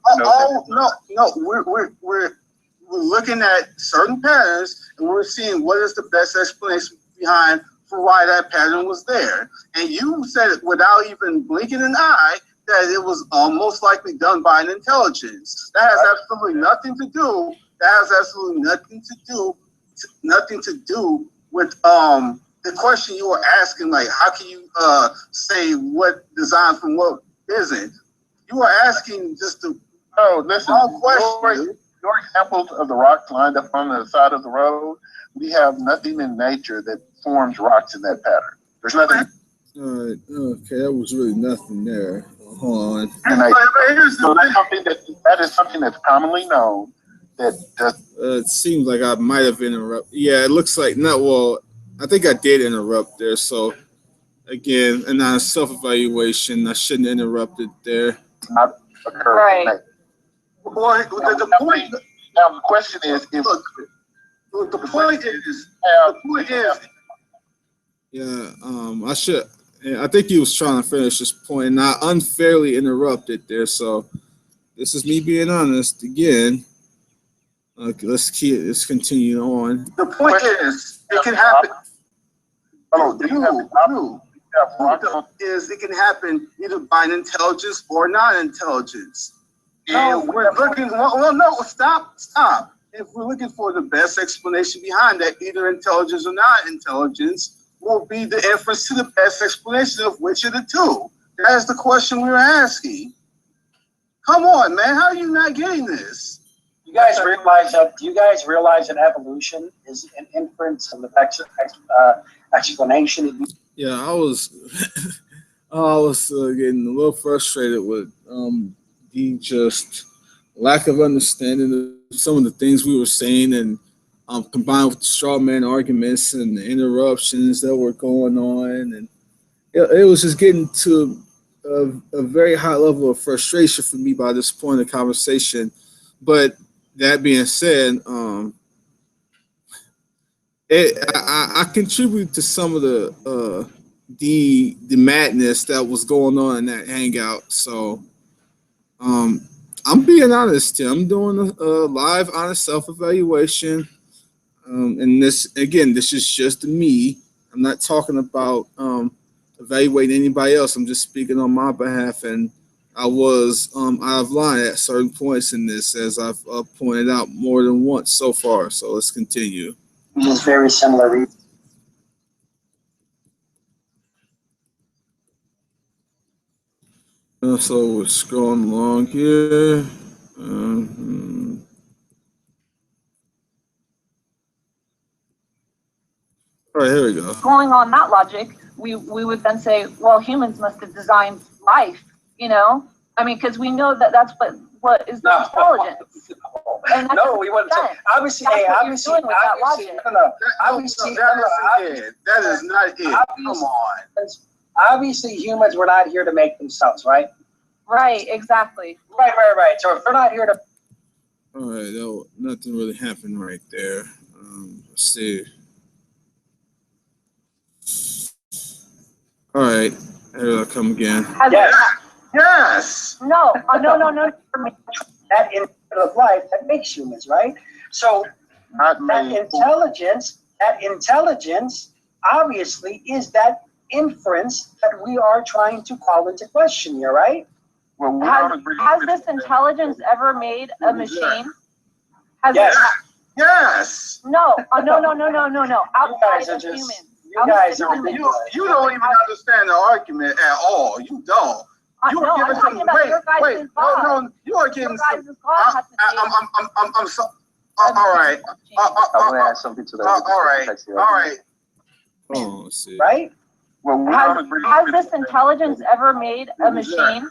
We're looking at certain patterns and we're seeing what is the best explanation behind for why that pattern was there. And you said it without even blinking an eye that it was most likely done by an intelligence. That has absolutely nothing to do. That has absolutely nothing to do with the question you were asking. Like, how can you say what design from what isn't? You were asking just the wrong question. Your examples of the rocks lined up on the side of the road, we have nothing in nature that forms rocks in that pattern. There's nothing. All right, okay, that was really nothing there. Hold on. That is something that's commonly known. It seems like I might have interrupted. Yeah, it looks like not. Well, I think I did interrupt there. So again, and on self-evaluation, I shouldn't have interrupted there. Not occur. Right. Well, the point. Now the question is, the point is. Yeah, I should. I think he was trying to finish his point, and I unfairly interrupted there. So this is me being honest again. Okay, let's continue on. The point is, it can happen. It can happen either by an intelligence or non-intelligence. And we're looking. Well, no, stop. If we're looking for the best explanation behind that, either intelligence or non-intelligence will be the inference to the best explanation of which of the two. That is the question we were asking. Come on, man. How are you not getting this? You guys realize that? Do you guys realize that evolution is an inference of the explanation? Yeah, I was getting a little frustrated with the just lack of understanding of some of the things we were saying, and combined with the straw man arguments and the interruptions that were going on, and it was just getting to a very high level of frustration for me by this point in the conversation. But that being said, I contribute to some of the madness that was going on in that hangout. So I'm being honest here. I'm doing a live honest self-evaluation. And this again, this is just me. I'm not talking about evaluating anybody else. I'm just speaking on my behalf, and I was out of line at certain points in this, as I've pointed out more than once so far. So let's continue. Just very similar. So we're scrolling along here. All right, here we go. Going on that logic, we would then say, well, humans must have designed life, I mean, because we know that that's what is the intelligence. And No, we wouldn't. Obviously, that's what you're obviously, doing with that obviously, logic. obviously, That is not it. Come on. Obviously, humans were not here to make themselves, right? Right, exactly. Right. So if they're not here to. All right, no, nothing really happened right there. Let's see. All right, here I come again. Yes. No. That input of life that makes humans, right? So that intelligence obviously is that inference that we are trying to call into question here, right? Well, Has this intelligence ever made a machine? Yes. No. Outside of humans. You guys are you don't even understand the argument at all. You don't. You were giving some wait. No. You are giving some. I'm so. All right. I want to add something to that. All right. Oh, let's see. Right? Well, has this intelligence ever made a machine?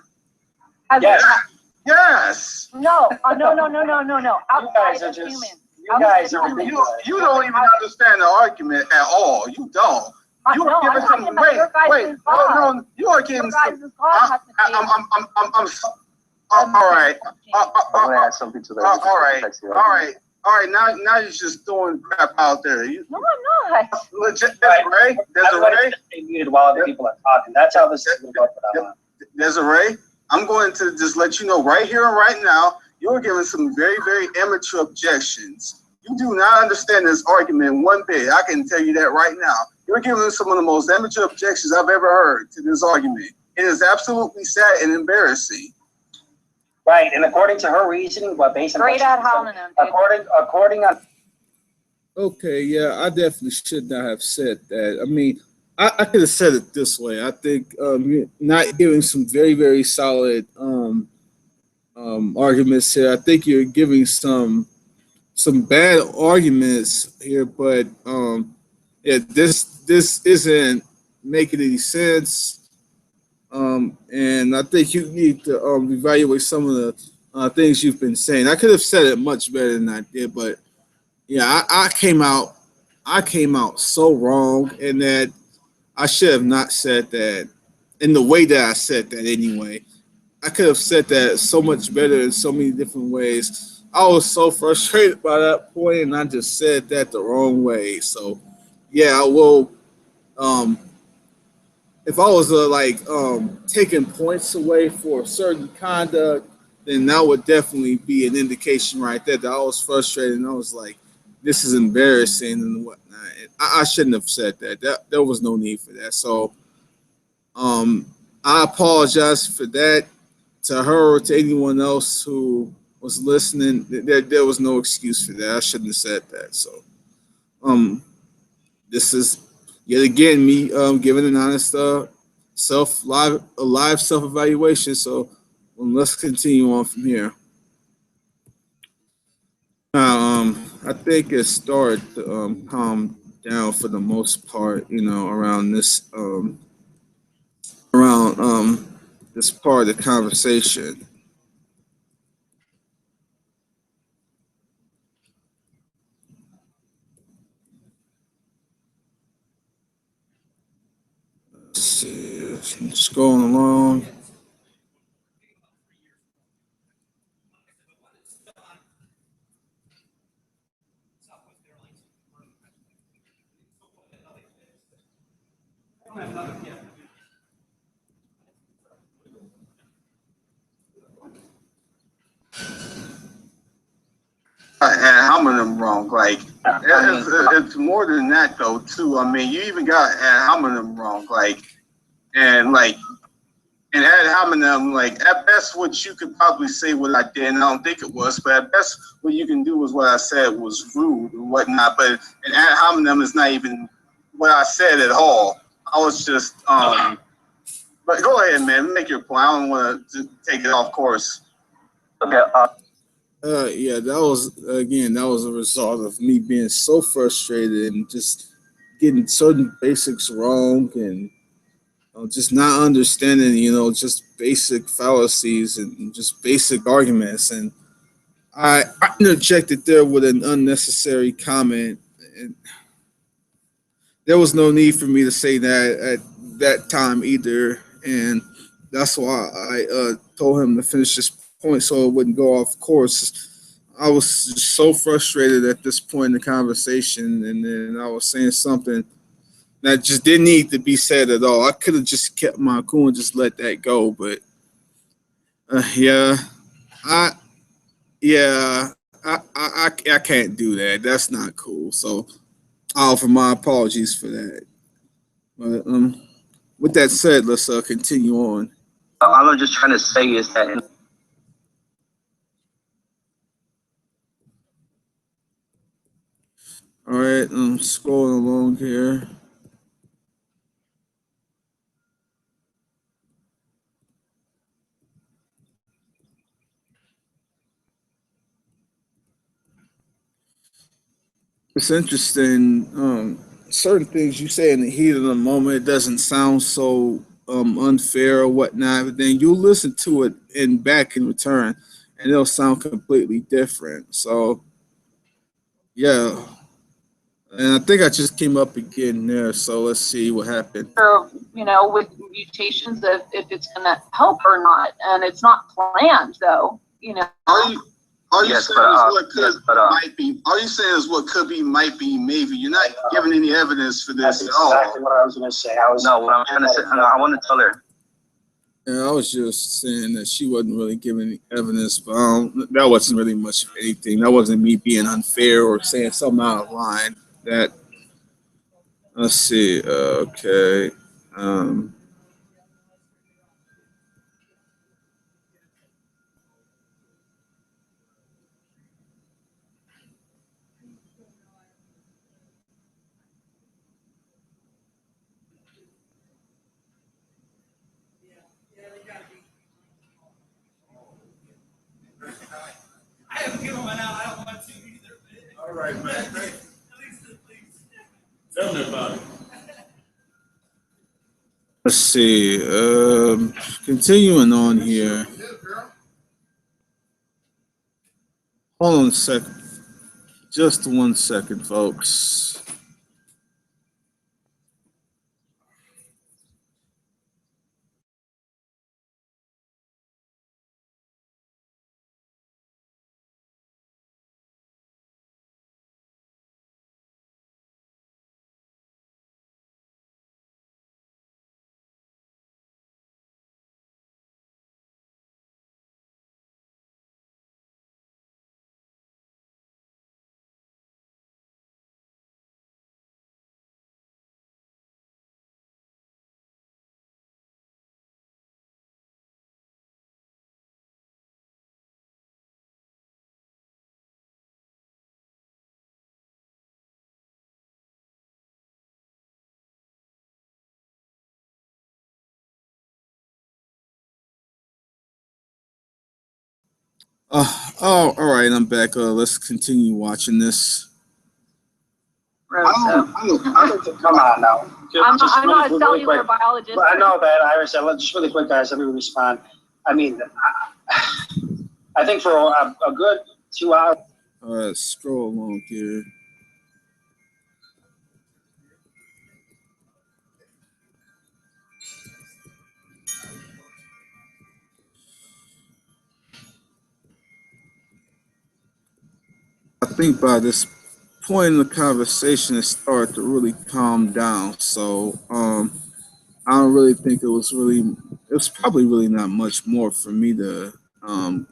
Yes. No. Outside of humans. You guys are you don't even understand the argument at all. You don't. You were giving some wait. No. You are getting some. I'm so. All right. I want to add something to that. All right. Now you're just throwing crap out there. No, I'm not. Legit, Desiree. They muted while other people are talking. That's how this is going to go. Desiree, I'm going to just let you know right here and right now, you're giving some very, very amateur objections. You do not understand this argument one bit. I can tell you that right now. You're giving some of the most amateur objections I've ever heard to this argument. It is absolutely sad and embarrassing. Right, and according to her reasoning, based on according on. Okay, yeah, I definitely should not have said that. I mean, I could have said it this way. I think not giving some very, very solid arguments here. I think you're giving some bad arguments here, but yeah, this isn't making any sense. And I think you need to evaluate some of the things you've been saying. I could have said it much better than I did, but yeah, I came out so wrong, and that I should have not said that in the way that I said that anyway. I could have said that so much better in so many different ways. I was so frustrated by that point, and I just said that the wrong way. So yeah, I will. If I was taking points away for certain conduct, then that would definitely be an indication right there that I was frustrated, and I was like, this is embarrassing and whatnot. And I shouldn't have said that. There was no need for that. So I apologize for that to her or to anyone else who was listening. There was no excuse for that. I shouldn't have said that. So this is yet again me giving an honest live self-evaluation. So let's continue on from here. I think it started to calm down for the most part, around this part of the conversation. Let's see, just going along. ad hominem wrong. Like it's more than that though too. I mean, you even got ad hominem wrong. And ad hominem, like at best, what you could probably say what I did, and I don't think it was, but at best, what you can do is what I said was rude and whatnot. But an ad hominem is not even what I said at all. I was just But go ahead, man. Make your point. I don't want to take it off course. Okay. Yeah, that was a result of me being so frustrated and just getting certain basics wrong and just not understanding, just basic fallacies and just basic arguments. And I interjected there with an unnecessary comment. And there was no need for me to say that at that time either. And that's why I told him to finish this point so it wouldn't go off course. I was just so frustrated at this point in the conversation, and then I was saying something that just didn't need to be said at all. I could have just kept my cool and just let that go, but yeah, I yeah, I can't do that. That's not cool. So I offer my apologies for that. But with that said, let's continue on. All I'm just trying to say is that All right, scrolling along here. It's interesting. Certain things you say in the heat of the moment, it doesn't sound so unfair or whatnot. But then you listen to it in back in return, and it'll sound completely different. So yeah, and I think I just came up again there. So let's see what happened. Or, with mutations, if it's going to help or not. And it's not planned, though, All you yes, saying but, is what could yes, but, might be. All you saying is what could be, might be, maybe. You're not giving any evidence for That's this at all. exactly what I was going to say. no, what I'm trying to say, I want to tell her. And I was just saying that she wasn't really giving any evidence, but that wasn't really much of anything. That wasn't me being unfair or saying something out of line. That let's see. Okay. Um, I haven't given one out. I don't want to either. All right, man. Great. Tell me about it. let's see. Continuing on here. Hold on a second. Just 1 second, folks. Oh, all right, I'm back. Let's continue watching this. Come on now. I'm not a really cellular quick. biologist. But I know that, Iris. Just really quick, guys. Let me respond. I mean, I think for a good 2 hours. All right, scroll along here. I think by this point in the conversation, it started to really calm down. So I don't really think it was probably really not much more for me to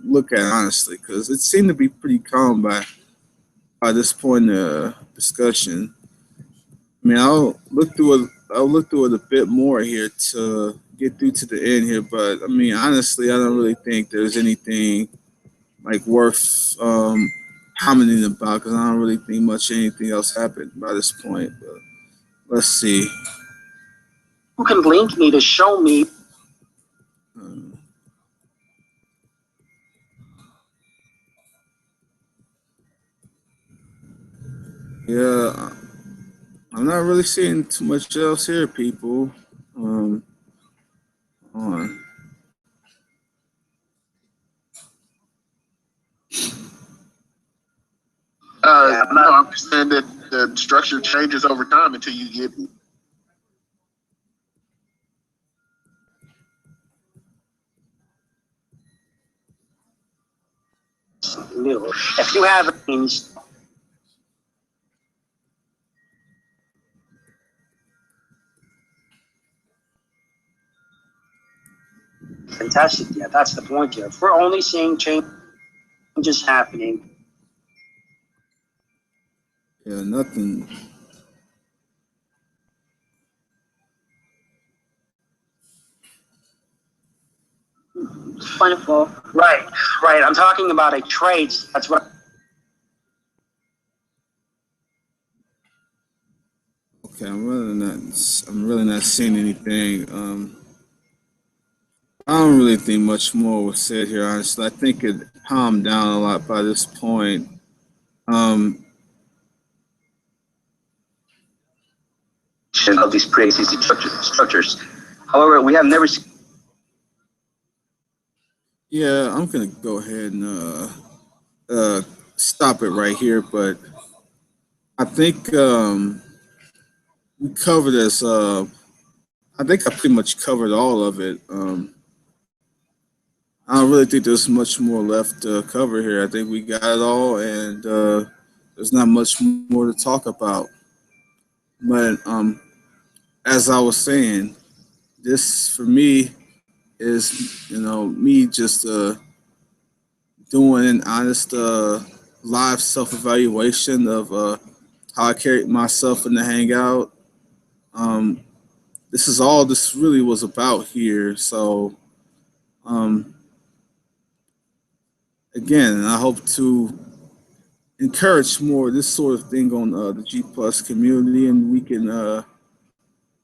look at, honestly, because it seemed to be pretty calm by this point in the discussion. I mean, I'll look through it a bit more here to get through to the end here, but I mean, honestly, I don't really think there's anything like worth commenting about because I don't really think much anything else happened by this point. But let's see. You can link me to show me. Yeah, I'm not really seeing too much else here, people. Hold on. No, I'm saying that the structure changes over time until you get. New. If you have things. Fantastic. Yeah, that's the point here. If we're only seeing changes happening. Yeah, nothing. Wonderful. Right. I'm talking about a trait. That's what. Okay, I'm really not seeing anything. I don't really think much more was said here, honestly. I think it calmed down a lot by this point. Of these pre-existing structures. However, we have never seen. Yeah, I'm gonna go ahead and stop it right here, but I think we covered this. I think I pretty much covered all of it. I don't really think there's much more left to cover here. I think we got it all, and there's not much more to talk about. But as I was saying, this for me is, me just doing an honest live self-evaluation of how I carried myself in the hangout. Um, this is all this really was about here. So again, I hope to encourage more of this sort of thing on the G Plus community, and we can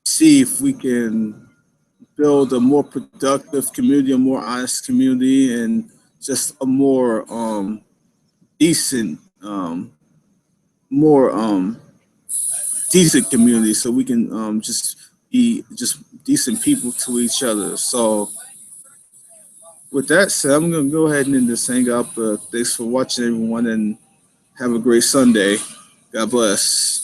see if we can build a more productive community, a more honest community, and just a more decent, more decent community, so we can just be just decent people to each other. So with that said, I'm gonna go ahead and end this hang up. Thanks for watching, everyone, and have a great Sunday. God bless.